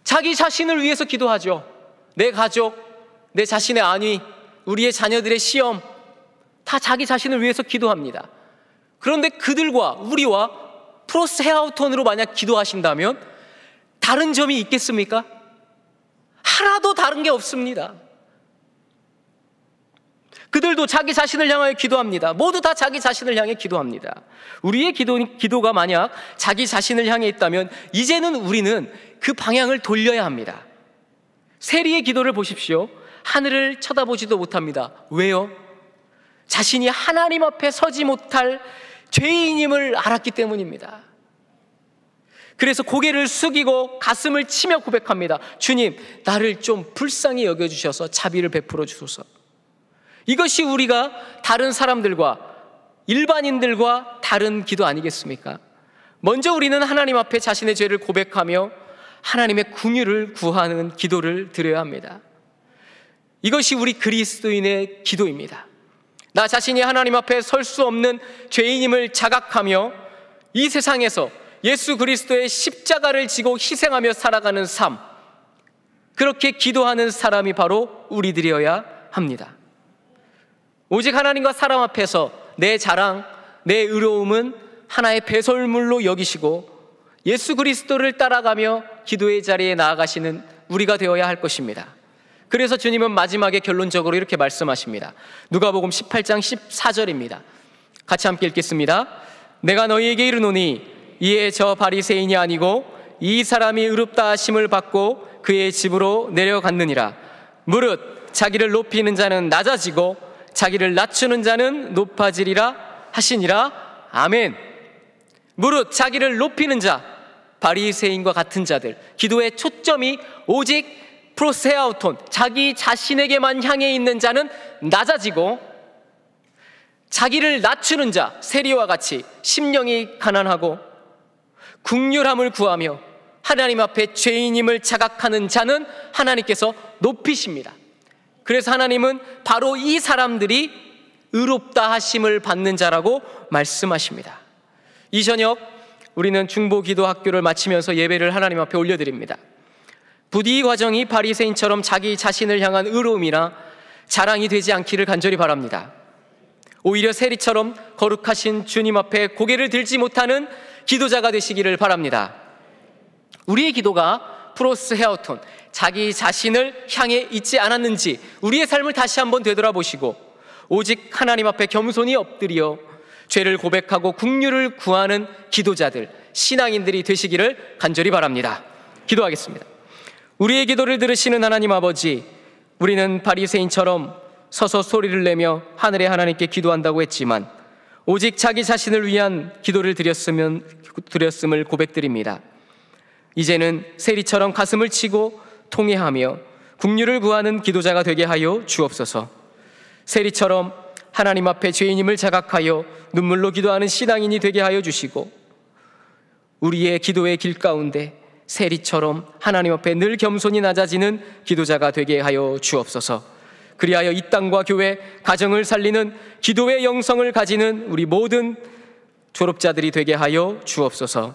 자기 자신을 위해서 기도하죠. 내 가족, 내 자신의 안위, 우리의 자녀들의 시험, 다 자기 자신을 위해서 기도합니다. 그런데 그들과 우리와 프로스 헤아우톤으로 만약 기도하신다면 다른 점이 있겠습니까? 하나도 다른 게 없습니다. 그들도 자기 자신을 향하여 기도합니다. 모두 다 자기 자신을 향해 기도합니다. 우리의 기도가 만약 자기 자신을 향해 있다면 이제는 우리는 그 방향을 돌려야 합니다. 세리의 기도를 보십시오. 하늘을 쳐다보지도 못합니다. 왜요? 자신이 하나님 앞에 서지 못할 죄인임을 알았기 때문입니다. 그래서 고개를 숙이고 가슴을 치며 고백합니다. 주님, 나를 좀 불쌍히 여겨주셔서 자비를 베풀어 주소서. 이것이 우리가 다른 사람들과, 일반인들과 다른 기도 아니겠습니까? 먼저 우리는 하나님 앞에 자신의 죄를 고백하며 하나님의 긍휼을 구하는 기도를 드려야 합니다. 이것이 우리 그리스도인의 기도입니다. 나 자신이 하나님 앞에 설 수 없는 죄인임을 자각하며 이 세상에서 예수 그리스도의 십자가를 지고 희생하며 살아가는 삶, 그렇게 기도하는 사람이 바로 우리들이어야 합니다. 오직 하나님과 사람 앞에서 내 자랑, 내 의로움은 하나의 배설물로 여기시고 예수 그리스도를 따라가며 기도의 자리에 나아가시는 우리가 되어야 할 것입니다. 그래서 주님은 마지막에 결론적으로 이렇게 말씀하십니다. 누가복음 18장 14절입니다. 같이 함께 읽겠습니다. 내가 너희에게 이르노니 이에 저 바리새인이 아니고 이 사람이 의롭다 하심을 받고 그의 집으로 내려갔느니라. 무릇 자기를 높이는 자는 낮아지고 자기를 낮추는 자는 높아지리라 하시니라. 아멘. 무릇 자기를 높이는 자, 바리새인과 같은 자들, 기도의 초점이 오직 프로세아우톤, 자기 자신에게만 향해 있는 자는 낮아지고 자기를 낮추는 자, 세리와 같이 심령이 가난하고 긍휼함을 구하며 하나님 앞에 죄인임을 자각하는 자는 하나님께서 높이십니다. 그래서 하나님은 바로 이 사람들이 의롭다 하심을 받는 자라고 말씀하십니다. 이 저녁 우리는 중보기도학교를 마치면서 예배를 하나님 앞에 올려드립니다. 부디 이 과정이 바리새인처럼 자기 자신을 향한 의로움이나 자랑이 되지 않기를 간절히 바랍니다. 오히려 세리처럼 거룩하신 주님 앞에 고개를 들지 못하는 기도자가 되시기를 바랍니다. 우리의 기도가 프로스 헤어톤, 자기 자신을 향해 있지 않았는지 우리의 삶을 다시 한번 되돌아보시고 오직 하나님 앞에 겸손히 엎드려 죄를 고백하고 긍휼을 구하는 기도자들, 신앙인들이 되시기를 간절히 바랍니다. 기도하겠습니다. 우리의 기도를 들으시는 하나님 아버지, 우리는 바리새인처럼 서서 소리를 내며 하늘의 하나님께 기도한다고 했지만 오직 자기 자신을 위한 기도를 드렸음을 고백드립니다. 이제는 세리처럼 가슴을 치고 통회하며 긍휼을 구하는 기도자가 되게 하여 주옵소서. 세리처럼 하나님 앞에 죄인임을 자각하여 눈물로 기도하는 신앙인이 되게 하여 주시고 우리의 기도의 길 가운데 세리처럼 하나님 앞에 늘 겸손히 낮아지는 기도자가 되게 하여 주옵소서. 그리하여 이 땅과 교회, 가정을 살리는 기도의 영성을 가지는 우리 모든 졸업자들이 되게 하여 주옵소서.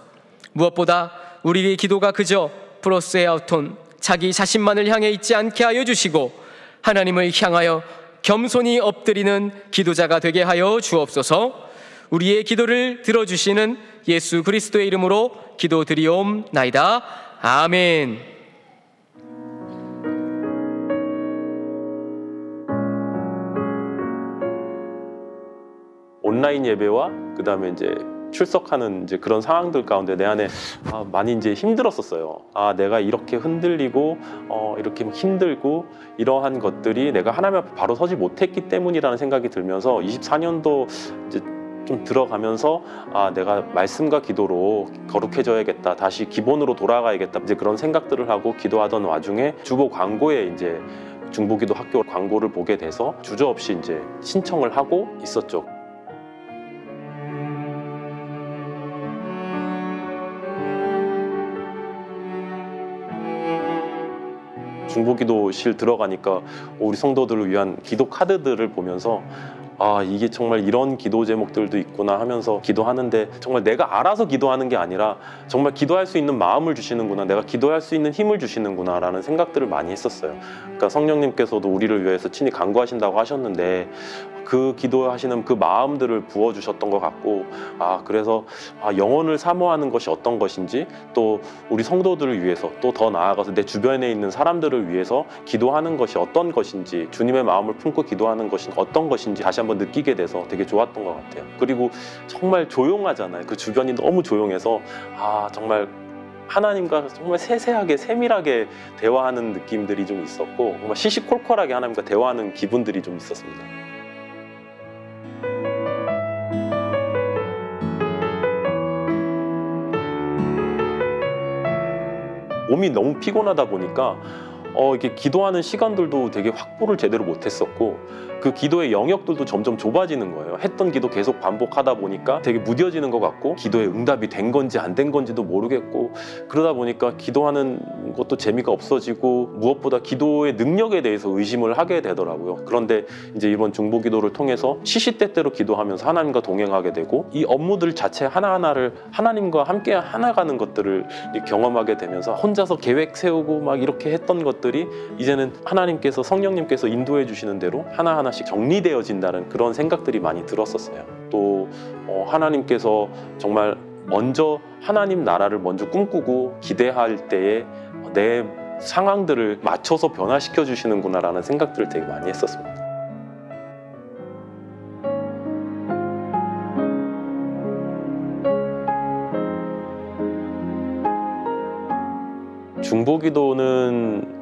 무엇보다 우리의 기도가 그저 프로세아우톤, 자기 자신만을 향해 있지 않게 하여 주시고 하나님을 향하여 겸손히 엎드리는 기도자가 되게 하여 주옵소서. 우리의 기도를 들어주시는 예수 그리스도의 이름으로 기도드리옵나이다. 아멘. 온라인 예배와 그다음에 이제 출석하는 이제 그런 상황들 가운데 내 안에 많이 이제 힘들었었어요. 내가 이렇게 흔들리고 이렇게 힘들고 이러한 것들이 내가 하나님 앞에 바로 서지 못했기 때문이라는 생각이 들면서 24년도 이제 좀 들어가면서 내가 말씀과 기도로 거룩해져야겠다, 다시 기본으로 돌아가야겠다, 이제 그런 생각들을 하고 기도하던 와중에 주보 광고에 이제 중보기도 학교 광고를 보게 돼서 주저없이 이제 신청을 하고 있었죠. 중보기도실 들어가니까 우리 성도들을 위한 기도 카드들을 보면서 이게 정말 이런 기도 제목들도 있구나 하면서 기도하는데 정말 내가 알아서 기도하는 게 아니라 정말 기도할 수 있는 마음을 주시는구나, 내가 기도할 수 있는 힘을 주시는구나 라는 생각들을 많이 했었어요. 그러니까 성령님께서도 우리를 위해서 친히 간구하신다고 하셨는데 그 기도하시는 그 마음들을 부어주셨던 것 같고 그래서 영혼을 사모하는 것이 어떤 것인지, 또 우리 성도들을 위해서 또 더 나아가서 내 주변에 있는 사람들을 위해서 기도하는 것이 어떤 것인지, 주님의 마음을 품고 기도하는 것이 어떤 것인지 다시 한번 느끼게 돼서 되게 좋았던 것 같아요. 그리고 정말 조용하잖아요. 그 주변이 너무 조용해서 정말 하나님과 정말 세세하게 세밀하게 대화하는 느낌들이 좀 있었고 정말 시시콜콜하게 하나님과 대화하는 기분들이 좀 있었습니다. 몸이 너무 피곤하다 보니까 이렇게 기도하는 시간들도 되게 확보를 제대로 못했었고 그 기도의 영역들도 점점 좁아지는 거예요. 했던 기도 계속 반복하다 보니까 되게 무뎌지는 것 같고 기도의 응답이 된 건지 안 된 건지도 모르겠고 그러다 보니까 기도하는 것도 재미가 없어지고 무엇보다 기도의 능력에 대해서 의심을 하게 되더라고요. 그런데 이제 이번 중보기도를 통해서 시시때때로 기도하면서 하나님과 동행하게 되고 이 업무들 자체 하나하나를 하나님과 함께 하나가는 것들을 경험하게 되면서 혼자서 계획 세우고 막 이렇게 했던 것들이 이제는 하나님께서 성령님께서 인도해 주시는 대로 하나하나씩 정리되어진다는 그런 생각들이 많이 들었었어요. 또 하나님께서 정말 먼저 하나님 나라를 먼저 꿈꾸고 기대할 때에 내 상황들을 맞춰서 변화시켜 주시는구나라는 생각들을 되게 많이 했었습니다. 중보기도는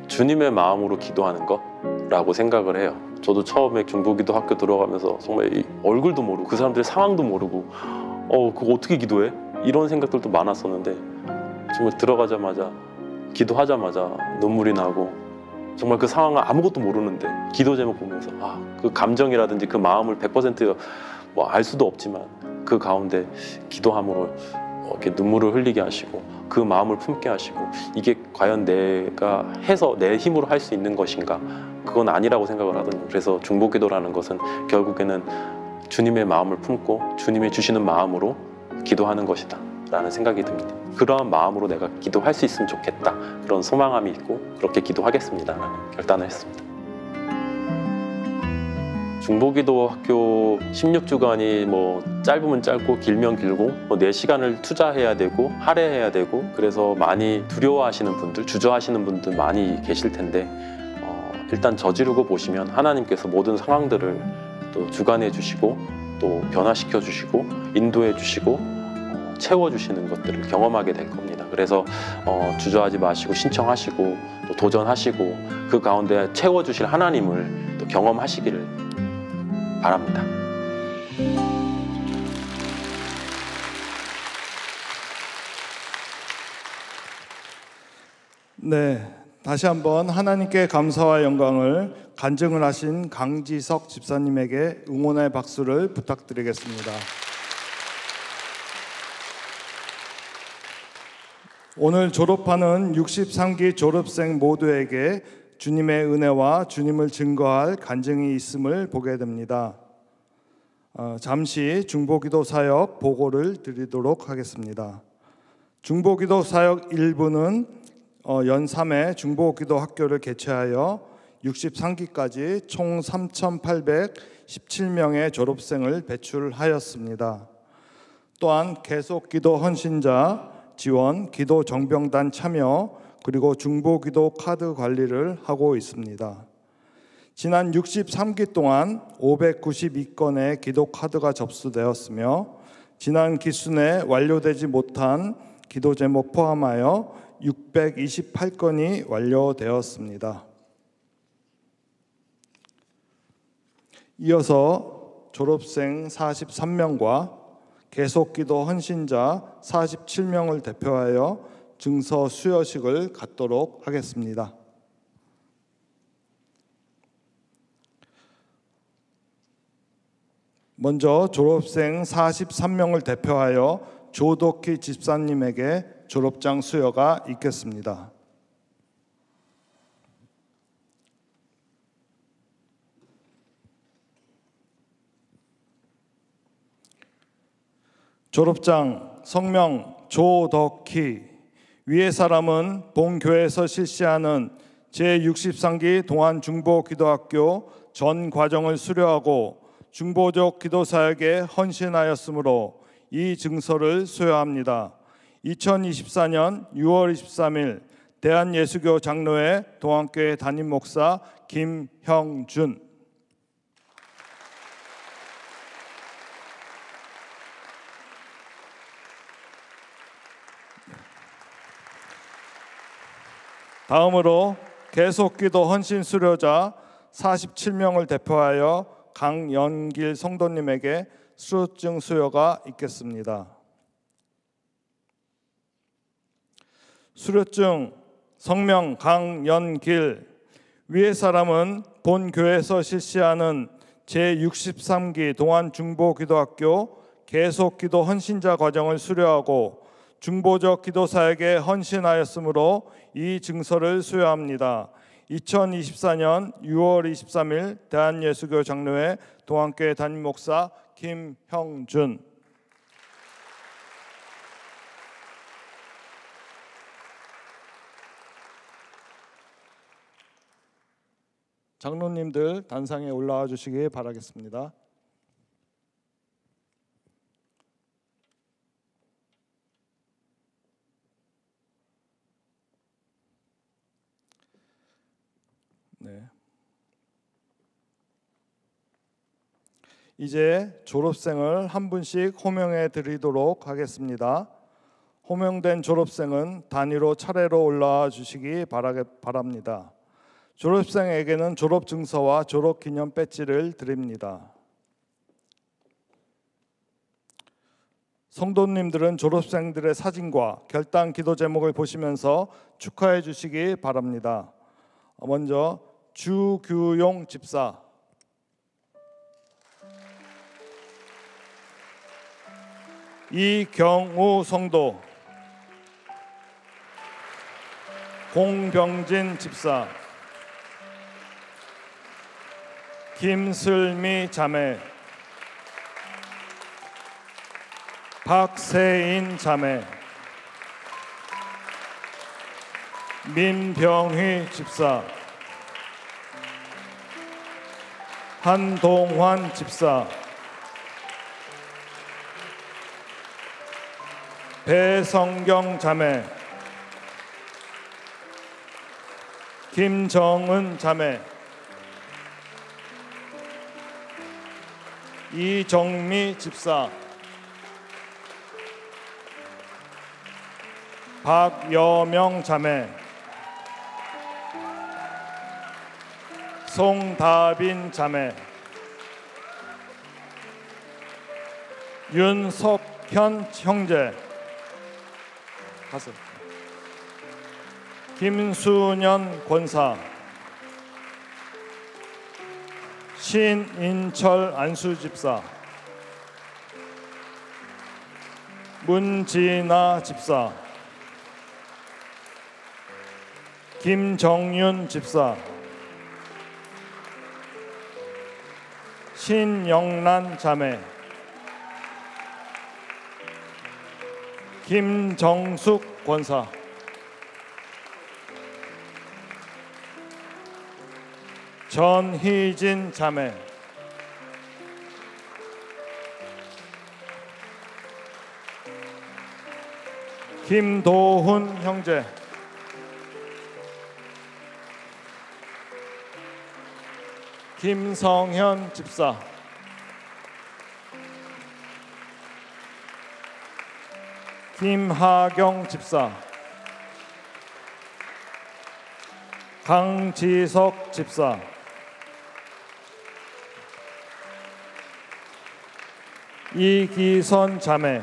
주님의 마음으로 기도하는 거라고 생각을 해요. 저도 처음에 중보기도 학교 들어가면서 정말 얼굴도 모르고 그 사람들의 상황도 모르고 그거 어떻게 기도해? 이런 생각들도 많았었는데 정말 들어가자마자 기도하자마자 눈물이 나고 정말 그 상황을 아무것도 모르는데 기도 제목 보면서 그 감정이라든지 그 마음을 100% 뭐 알 수도 없지만 그 가운데 기도함으로 이렇게 눈물을 흘리게 하시고 그 마음을 품게 하시고 이게 과연 내가 해서 내 힘으로 할 수 있는 것인가? 그건 아니라고 생각을 하거든요. 그래서 중보기도라는 것은 결국에는 주님의 마음을 품고 주님이 주시는 마음으로 기도하는 것이다 라는 생각이 듭니다. 그러한 마음으로 내가 기도할 수 있으면 좋겠다 그런 소망함이 있고 그렇게 기도하겠습니다 라는 결단을 했습니다. 중보기도 학교 16주간이 뭐 짧으면 짧고 길면 길고 뭐 내 시간을 투자해야 되고 할애해야 되고 그래서 많이 두려워하시는 분들, 주저하시는 분들 많이 계실 텐데 일단 저지르고 보시면 하나님께서 모든 상황들을 또 주관해 주시고 또 변화시켜 주시고 인도해 주시고 채워주시는 것들을 경험하게 될 겁니다. 그래서 주저하지 마시고 신청하시고 또 도전하시고 그 가운데 채워주실 하나님을 또 경험하시기를 바랍니다. 네, 다시 한번 하나님께 감사와 영광을 간증을 하신 강지석 집사님에게 응원의 박수를 부탁드리겠습니다. 오늘 졸업하는 63기 졸업생 모두에게 주님의 은혜와 주님을 증거할 간증이 있음을 보게 됩니다. 잠시 중보기도 사역 보고를 드리도록 하겠습니다. 중보기도 사역 1부는 연 3회 중보기도 학교를 개최하여 63기까지 총 3,817명의 졸업생을 배출하였습니다. 또한 계속기도 헌신자, 지원, 기도 정병단 참여, 그리고 중보기도 카드 관리를 하고 있습니다. 지난 63기 동안 592건의 기도 카드가 접수되었으며 지난 기순에 완료되지 못한 기도 제목 포함하여 628건이 완료되었습니다. 이어서 졸업생 43명과 계속기도 헌신자 47명을 대표하여 증서 수여식을 갖도록 하겠습니다. 먼저 졸업생 43명을 대표하여 조덕희 집사님에게 졸업장 수여가 있겠습니다. 졸업장 성명 조덕희. 위의 사람은 본교회에서 실시하는 제63기 동안중보기도학교 전 과정을 수료하고 중보적 기도사역에 헌신하였으므로 이 증서를 수여합니다. 2024년 6월 23일 대한예수교 장로회 동안교회 담임 목사 김형준. 다음으로 계속기도 헌신 수료자 47명을 대표하여 강연길 성도님에게 수료증 수여가 있겠습니다. 수료증 성명 강연길. 위의 사람은 본 교회에서 실시하는 제63기 동안중보기도학교 계속기도 헌신자 과정을 수료하고 중보적 기도사에게 헌신하였으므로 이 증서를 수여합니다. 2024년 6월 23일 대한예수교 장로회 동안교회 담임목사 김형준. 장로님들 단상에 올라와 주시기 바라겠습니다. 네. 이제 졸업생을 한 분씩 호명해 드리도록 하겠습니다. 호명된 졸업생은 단위로 차례로 올라와 주시기 바랍니다. 졸업생에게는 졸업증서와 졸업기념 배지를 드립니다. 성도님들은 졸업생들의 사진과 결단 기도 제목을 보시면서 축하해 주시기 바랍니다. 먼저 주규용 집사, 이경우 성도, 공병진 집사, 김슬미 자매, 박세인 자매, 민병희 집사, 한동환 집사, 배성경 자매, 김정은 자매, 이정미 집사, 박여명 자매, 송다빈 자매, 윤석현 형제, 김수년 권사, 신인철 안수집사, 문진아 집사, 김정윤 집사, 신영란 자매, 김정숙 권사, 전희진 자매, 김도훈 형제, 김성현 집사, 김하경 집사, 강지석 집사, 이기선 자매,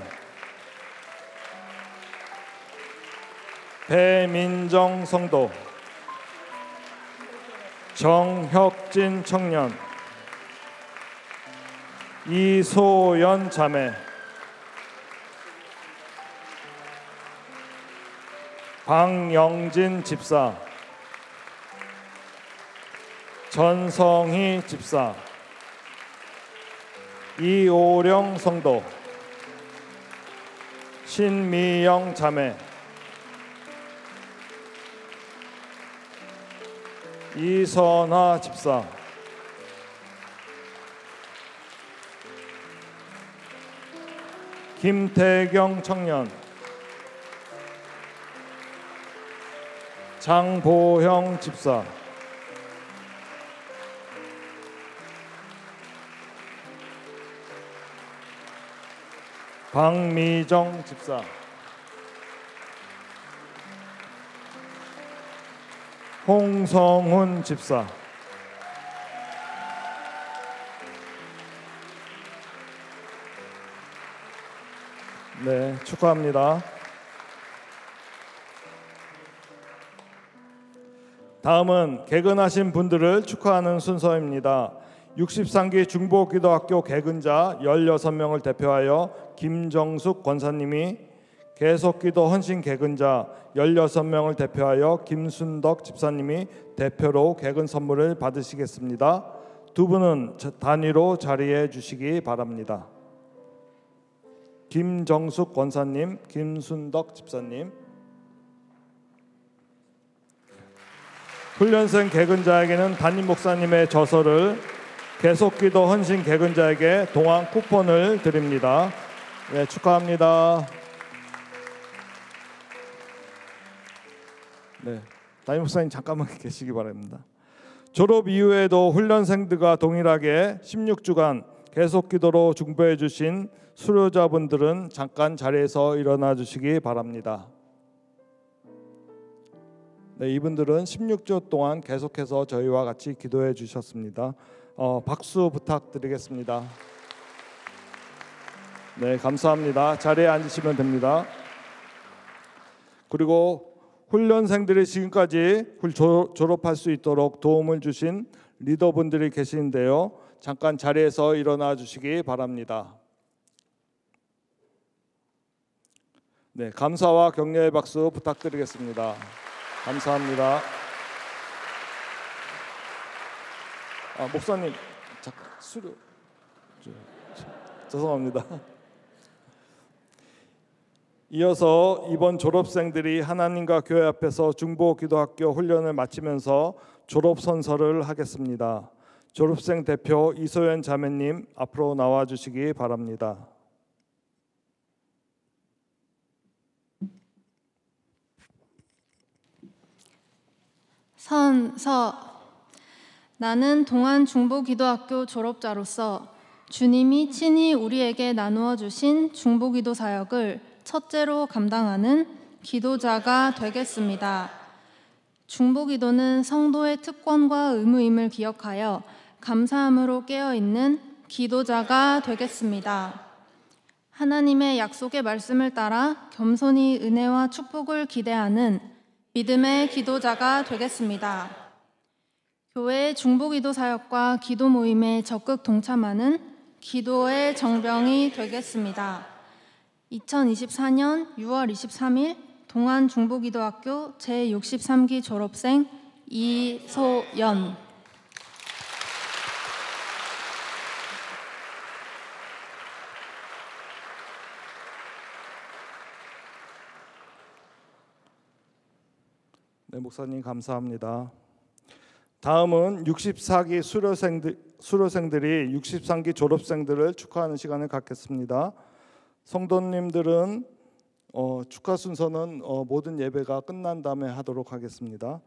배민정 성도, 정혁진 청년, 이소연 자매, 방영진 집사, 전성희 집사, 이오령 성도, 신미영 자매, 이선화 집사, 김태경 청년, 장보형 집사, 박미정 집사, 홍성훈 집사, 네, 축하합니다. 다음은 개근하신 분들을 축하하는 순서입니다. 63기 중보기도학교 개근자 16명을 대표하여 김정숙 권사님이, 계속기도 헌신 개근자 16명을 대표하여 김순덕 집사님이 대표로 개근 선물을 받으시겠습니다. 두 분은 단위로 자리해 주시기 바랍니다. 김정숙 권사님, 김순덕 집사님. 훈련생 개근자에게는 담임 목사님의 저서를, 계속기도 헌신 개근자에게 동안 쿠폰을 드립니다. 네, 축하합니다. 네, 담임 목사님 잠깐만 계시기 바랍니다. 졸업 이후에도 훈련생들과 동일하게 16주간 계속기도로 중보해 주신 수료자분들은 잠깐 자리에서 일어나 주시기 바랍니다. 네, 이분들은 16주 동안 계속해서 저희와 같이 기도해 주셨습니다. 박수 부탁드리겠습니다. 네, 감사합니다. 자리에 앉으시면 됩니다. 그리고 훈련생들이 지금까지 졸업할 수 있도록 도움을 주신 리더분들이 계시는데요. 잠깐 자리에서 일어나 주시기 바랍니다. 네, 감사와 격려의 박수 부탁드리겠습니다. 감사합니다. 목사님, 잠깐 수료. 죄송합니다. 이어서 이번 졸업생들이 하나님과 교회 앞에서 중보기도학교 훈련을 마치면서 졸업 선서를 하겠습니다. 졸업생 대표 이소연 자매님 앞으로 나와 주시기 바랍니다. 선서. 나는 동안중보기도학교 졸업자로서 주님이 친히 우리에게 나누어 주신 중보기도 사역을 첫째로 감당하는 기도자가 되겠습니다. 중보기도는 성도의 특권과 의무임을 기억하여 감사함으로 깨어있는 기도자가 되겠습니다. 하나님의 약속의 말씀을 따라 겸손히 은혜와 축복을 기대하는 믿음의 기도자가 되겠습니다. 교회의 중보기도 사역과 기도 모임에 적극 동참하는 기도의 정병이 되겠습니다. 2024년 6월 23일 동안중보기도학교 제63기 졸업생 이소연. 네, 목사님 감사합니다. 다음은 64기 수료생들이 63기 졸업생들을 축하하는 시간을 갖겠습니다. 성도님들은 축하 순서는 모든 예배가 끝난 다음에 하도록 하겠습니다.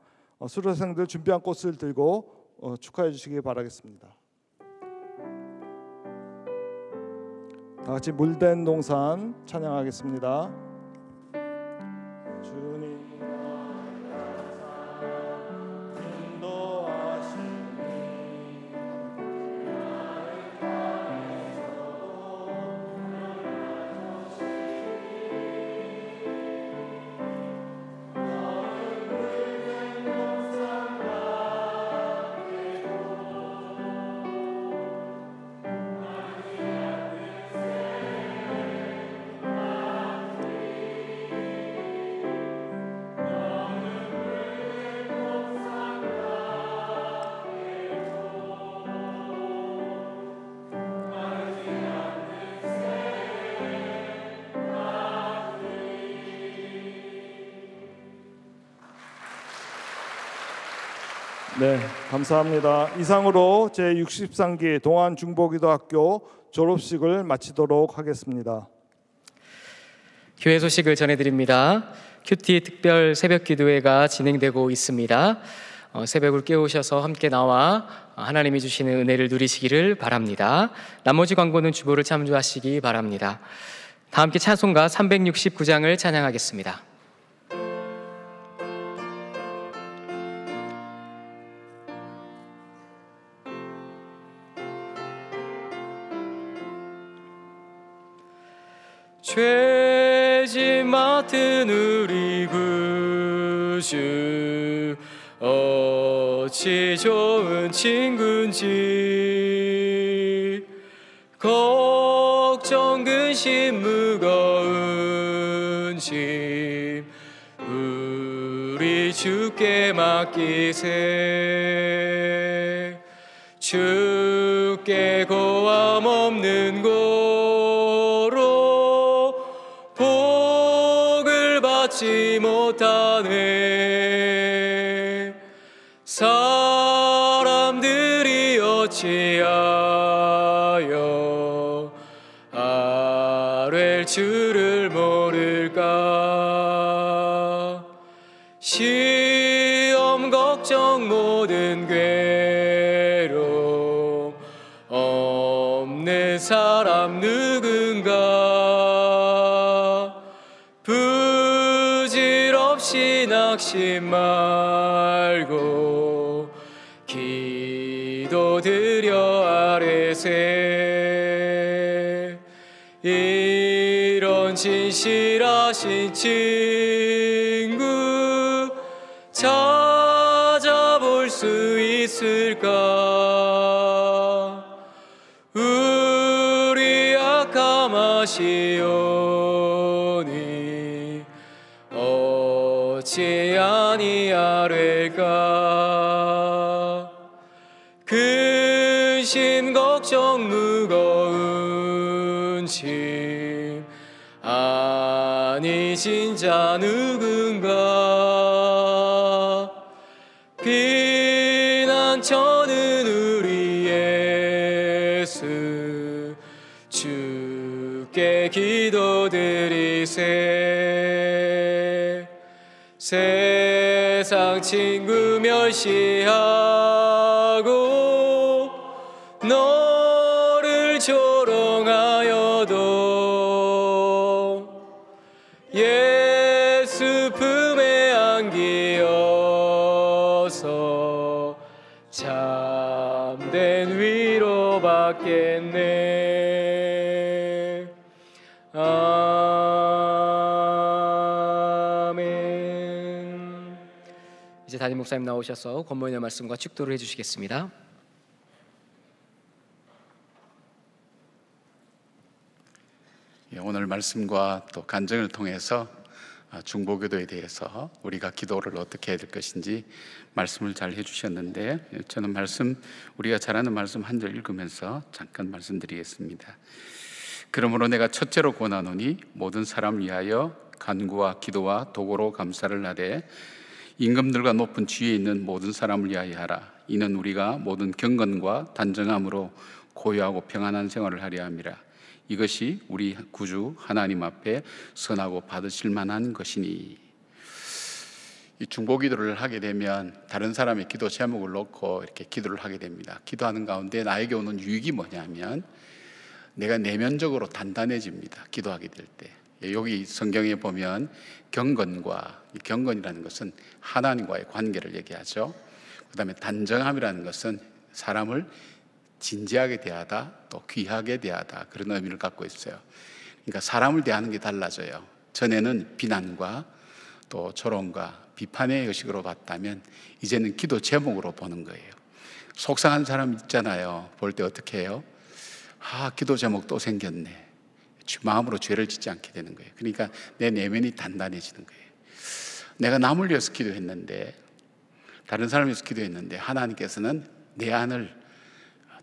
수료생들 준비한 꽃을 들고 축하해 주시기 바라겠습니다. 다 같이 물된 동산 찬양하겠습니다. 주님 네, 감사합니다. 이상으로 제63기 동안중보기도학교 졸업식을 마치도록 하겠습니다. 교회 소식을 전해드립니다. 큐티 특별 새벽기도회가 진행되고 있습니다. 새벽을 깨우셔서 함께 나와 하나님이 주시는 은혜를 누리시기를 바랍니다. 나머지 광고는 주보를 참조하시기 바랍니다. 다 함께 찬송가 369장을 찬양하겠습니다. 죄짐 맡은 우리 구주 어찌 좋은 친구인지 걱정 근심 무거운 짐 우리 주께 맡기세. 주께 고함 없는 고로 복을 받지 못하네. 사람들이 어찌하여 아뢰 줄을 모를까. 시험 걱정 모든 괴로움 없는 사람 누군가. 부질없이 낙심 말고 기도드려 아뢰세. 이런 진실하신 친구 찾아볼 수 있을까. 우리 약함하시오니 어찌 아니하릴까. 근심 걱정 무거운 짐 아니 진짜 누군가. 피난처는 우리 예수 주께 기도드리세. 세상 친구 멸시하고 너를 조롱하여도 예수 품에 안기어서 참된 위로 받겠네. 아멘. 이제 담임 목사님 나오셔서 권모인의 말씀과 축도를 해주시겠습니다. 오늘 말씀과 또 간증을 통해서 중보기도에 대해서 우리가 기도를 어떻게 해야 될 것인지 말씀을 잘 해주셨는데, 저는 우리가 잘 아는 말씀 한 절 읽으면서 잠깐 말씀드리겠습니다. 그러므로 내가 첫째로 권하노니 모든 사람 위하여 간구와 기도와 도고로 감사를 하되 임금들과 높은 지위에 있는 모든 사람을 위하여 하라. 이는 우리가 모든 경건과 단정함으로 고요하고 평안한 생활을 하려 함이라. 이것이 우리 구주 하나님 앞에 선하고 받으실 만한 것이니. 이 중보기도를 하게 되면 다른 사람의 기도 제목을 놓고 이렇게 기도를 하게 됩니다. 기도하는 가운데 나에게 오는 유익이 뭐냐면 내가 내면적으로 단단해집니다. 기도하게 될 때. 여기 성경에 보면 경건이라는 것은 하나님과의 관계를 얘기하죠. 그 다음에 단정함이라는 것은 사람을 진지하게 대하다, 또 귀하게 대하다, 그런 의미를 갖고 있어요. 그러니까 사람을 대하는 게 달라져요. 전에는 비난과 또 조롱과 비판의 의식으로 봤다면 이제는 기도 제목으로 보는 거예요. 속상한 사람 있잖아요. 볼 때 어떻게 해요? 기도 제목 또 생겼네. 마음으로 죄를 짓지 않게 되는 거예요. 그러니까 내 내면이 단단해지는 거예요. 내가 남을 위해서 기도했는데, 다른 사람을 위해서 기도했는데 하나님께서는 내 안을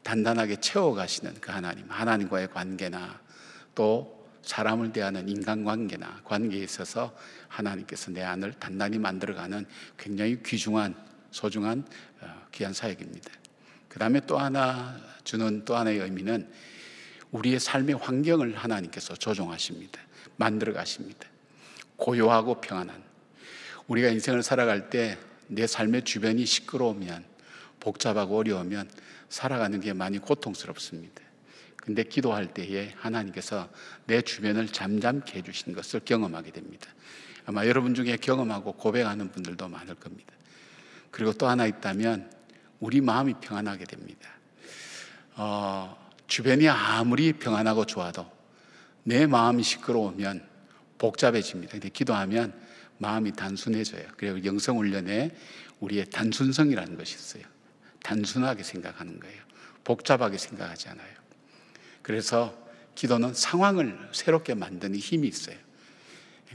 단단하게 채워가시는 그 하나님과의 관계나 또 사람을 대하는 인간관계나 관계에 있어서 하나님께서 내 안을 단단히 만들어가는 굉장히 귀중한 소중한 귀한 사역입니다. 그 다음에 또 하나 주는 또 하나의 의미는 우리의 삶의 환경을 하나님께서 조종하십니다. 만들어 가십니다. 고요하고 평안한, 우리가 인생을 살아갈 때 내 삶의 주변이 시끄러우면, 복잡하고 어려우면 살아가는 게 많이 고통스럽습니다. 근데 기도할 때에 하나님께서 내 주변을 잠잠케 해주시는 것을 경험하게 됩니다. 아마 여러분 중에 경험하고 고백하는 분들도 많을 겁니다. 그리고 또 하나 있다면 우리 마음이 평안하게 됩니다. 주변이 아무리 평안하고 좋아도 내 마음이 시끄러우면 복잡해집니다. 근데 기도하면 마음이 단순해져요. 그리고 영성훈련에 우리의 단순성이라는 것이 있어요. 단순하게 생각하는 거예요. 복잡하게 생각하지 않아요. 그래서 기도는 상황을 새롭게 만드는 힘이 있어요.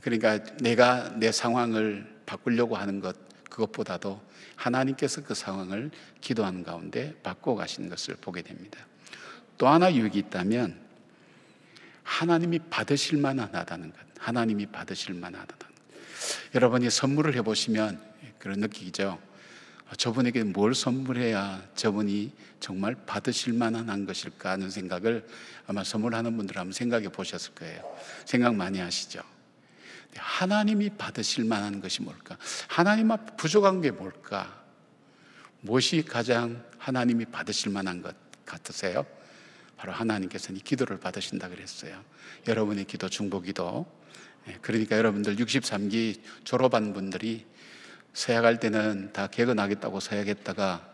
그러니까 내가 내 상황을 바꾸려고 하는 것, 그것보다도 하나님께서 그 상황을 기도하는 가운데 바꿔 가시는 것을 보게 됩니다. 또 하나 유익이 있다면 하나님이 받으실 만하다는 것. 하나님이 받으실 만하다는 것. 여러분이 선물을 해보시면 그런 느끼죠. 저분에게 뭘 선물해야 저분이 정말 받으실 만한 것일까 하는 생각을 아마 선물하는 분들 한번 생각해 보셨을 거예요. 생각 많이 하시죠. 하나님이 받으실 만한 것이 뭘까? 하나님 앞에 부족한 게 뭘까? 무엇이 가장 하나님이 받으실 만한 것 같으세요? 바로 하나님께서는 이 기도를 받으신다 그랬어요. 여러분의 기도, 중보기도. 그러니까 여러분들 63기 졸업한 분들이 서약할 때는 다 개근하겠다고 서약했다가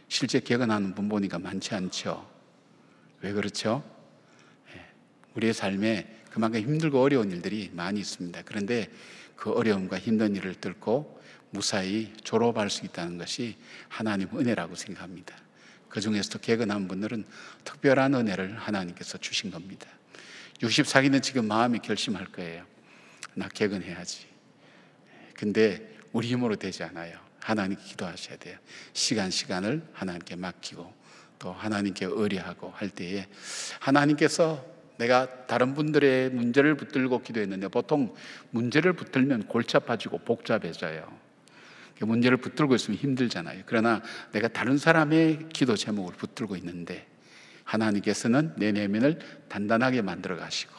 실제 개근하는 분 보니까 많지 않죠. 왜 그렇죠? 우리의 삶에 그만큼 힘들고 어려운 일들이 많이 있습니다. 그런데 그 어려움과 힘든 일을 뚫고 무사히 졸업할 수 있다는 것이 하나님 은혜라고 생각합니다. 그 중에서도 개근한 분들은 특별한 은혜를 하나님께서 주신 겁니다. 64기는 지금 마음이 결심할 거예요. 나 개근해야지. 근데 우리 힘으로 되지 않아요. 하나님께 기도하셔야 돼요. 시간을 하나님께 맡기고 또 하나님께 의뢰하고 할 때에 하나님께서 내가 다른 분들의 문제를 붙들고 기도했는데 보통 문제를 붙들면 골치 아파지고 복잡해져요. 문제를 붙들고 있으면 힘들잖아요. 그러나 내가 다른 사람의 기도 제목을 붙들고 있는데 하나님께서는 내 내면을 단단하게 만들어 가시고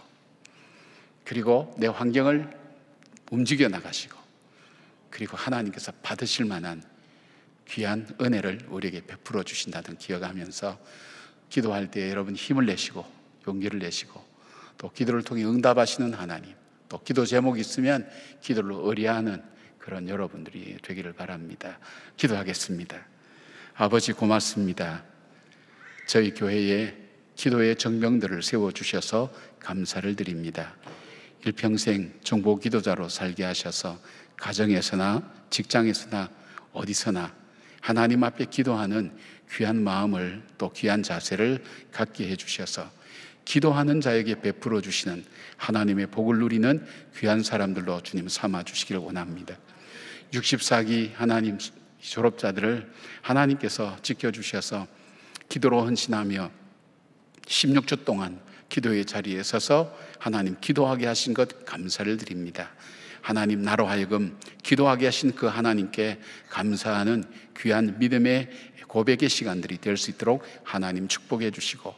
그리고 내 환경을 움직여 나가시고 그리고 하나님께서 받으실 만한 귀한 은혜를 우리에게 베풀어 주신다는 기억하면서 기도할 때 여러분 힘을 내시고 용기를 내시고 또 기도를 통해 응답하시는 하나님, 또 기도 제목이 있으면 기도를 의뢰하는 그런 여러분들이 되기를 바랍니다. 기도하겠습니다. 아버지 고맙습니다. 저희 교회에 기도의 정병들을 세워주셔서 감사를 드립니다. 일평생 중보 기도자로 살게 하셔서 가정에서나 직장에서나 어디서나 하나님 앞에 기도하는 귀한 마음을 또 귀한 자세를 갖게 해주셔서 기도하는 자에게 베풀어 주시는 하나님의 복을 누리는 귀한 사람들로 주님 삼아 주시기를 원합니다. 64기 하나님 졸업자들을 하나님께서 지켜주셔서 기도로 헌신하며 16주 동안 기도의 자리에 서서 하나님 기도하게 하신 것 감사를 드립니다. 하나님 나로 하여금 기도하게 하신 그 하나님께 감사하는 귀한 믿음의 고백의 시간들이 될 수 있도록 하나님 축복해 주시고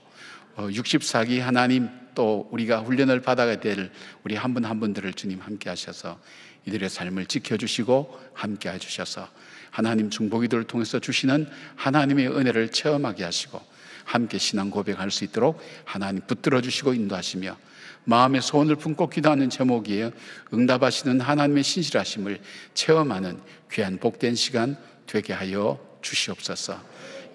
64기 하나님 또 우리가 훈련을 받아야 될 우리 한 분 한 분들을 주님 함께 하셔서 이들의 삶을 지켜주시고 함께 해주셔서 하나님 중보기도를 통해서 주시는 하나님의 은혜를 체험하게 하시고 함께 신앙 고백할 수 있도록 하나님 붙들어 주시고 인도하시며 마음의 소원을 품고 기도하는 제목이에요. 응답하시는 하나님의 신실하심을 체험하는 귀한 복된 시간 되게 하여 주시옵소서.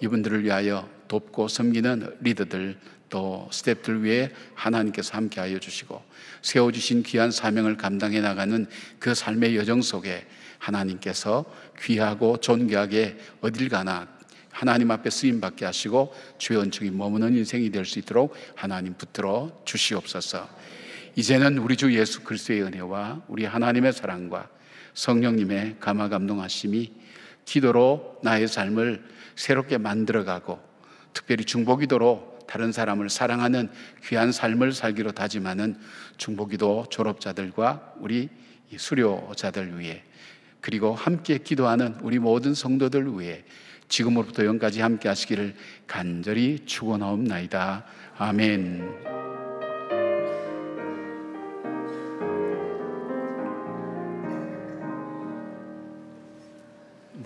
이분들을 위하여 돕고 섬기는 리더들 또 스태프들 위해 하나님께서 함께하여 주시고 세워주신 귀한 사명을 감당해 나가는 그 삶의 여정 속에 하나님께서 귀하고 존귀하게 어딜 가나 하나님 앞에 쓰임받게 하시고 주의 은총이 머무는 인생이 될 수 있도록 하나님 붙들어 주시옵소서. 이제는 우리 주 예수 그리스도의 은혜와 우리 하나님의 사랑과 성령님의 감화 감동하심이 기도로 나의 삶을 새롭게 만들어가고 특별히 중보기도로 다른 사람을 사랑하는 귀한 삶을 살기로 다짐하는 중보기도 졸업자들과 우리 수료자들 위해 그리고 함께 기도하는 우리 모든 성도들 위해 지금으로부터 영까지 함께 하시기를 간절히 축원하옵나이다. 아멘.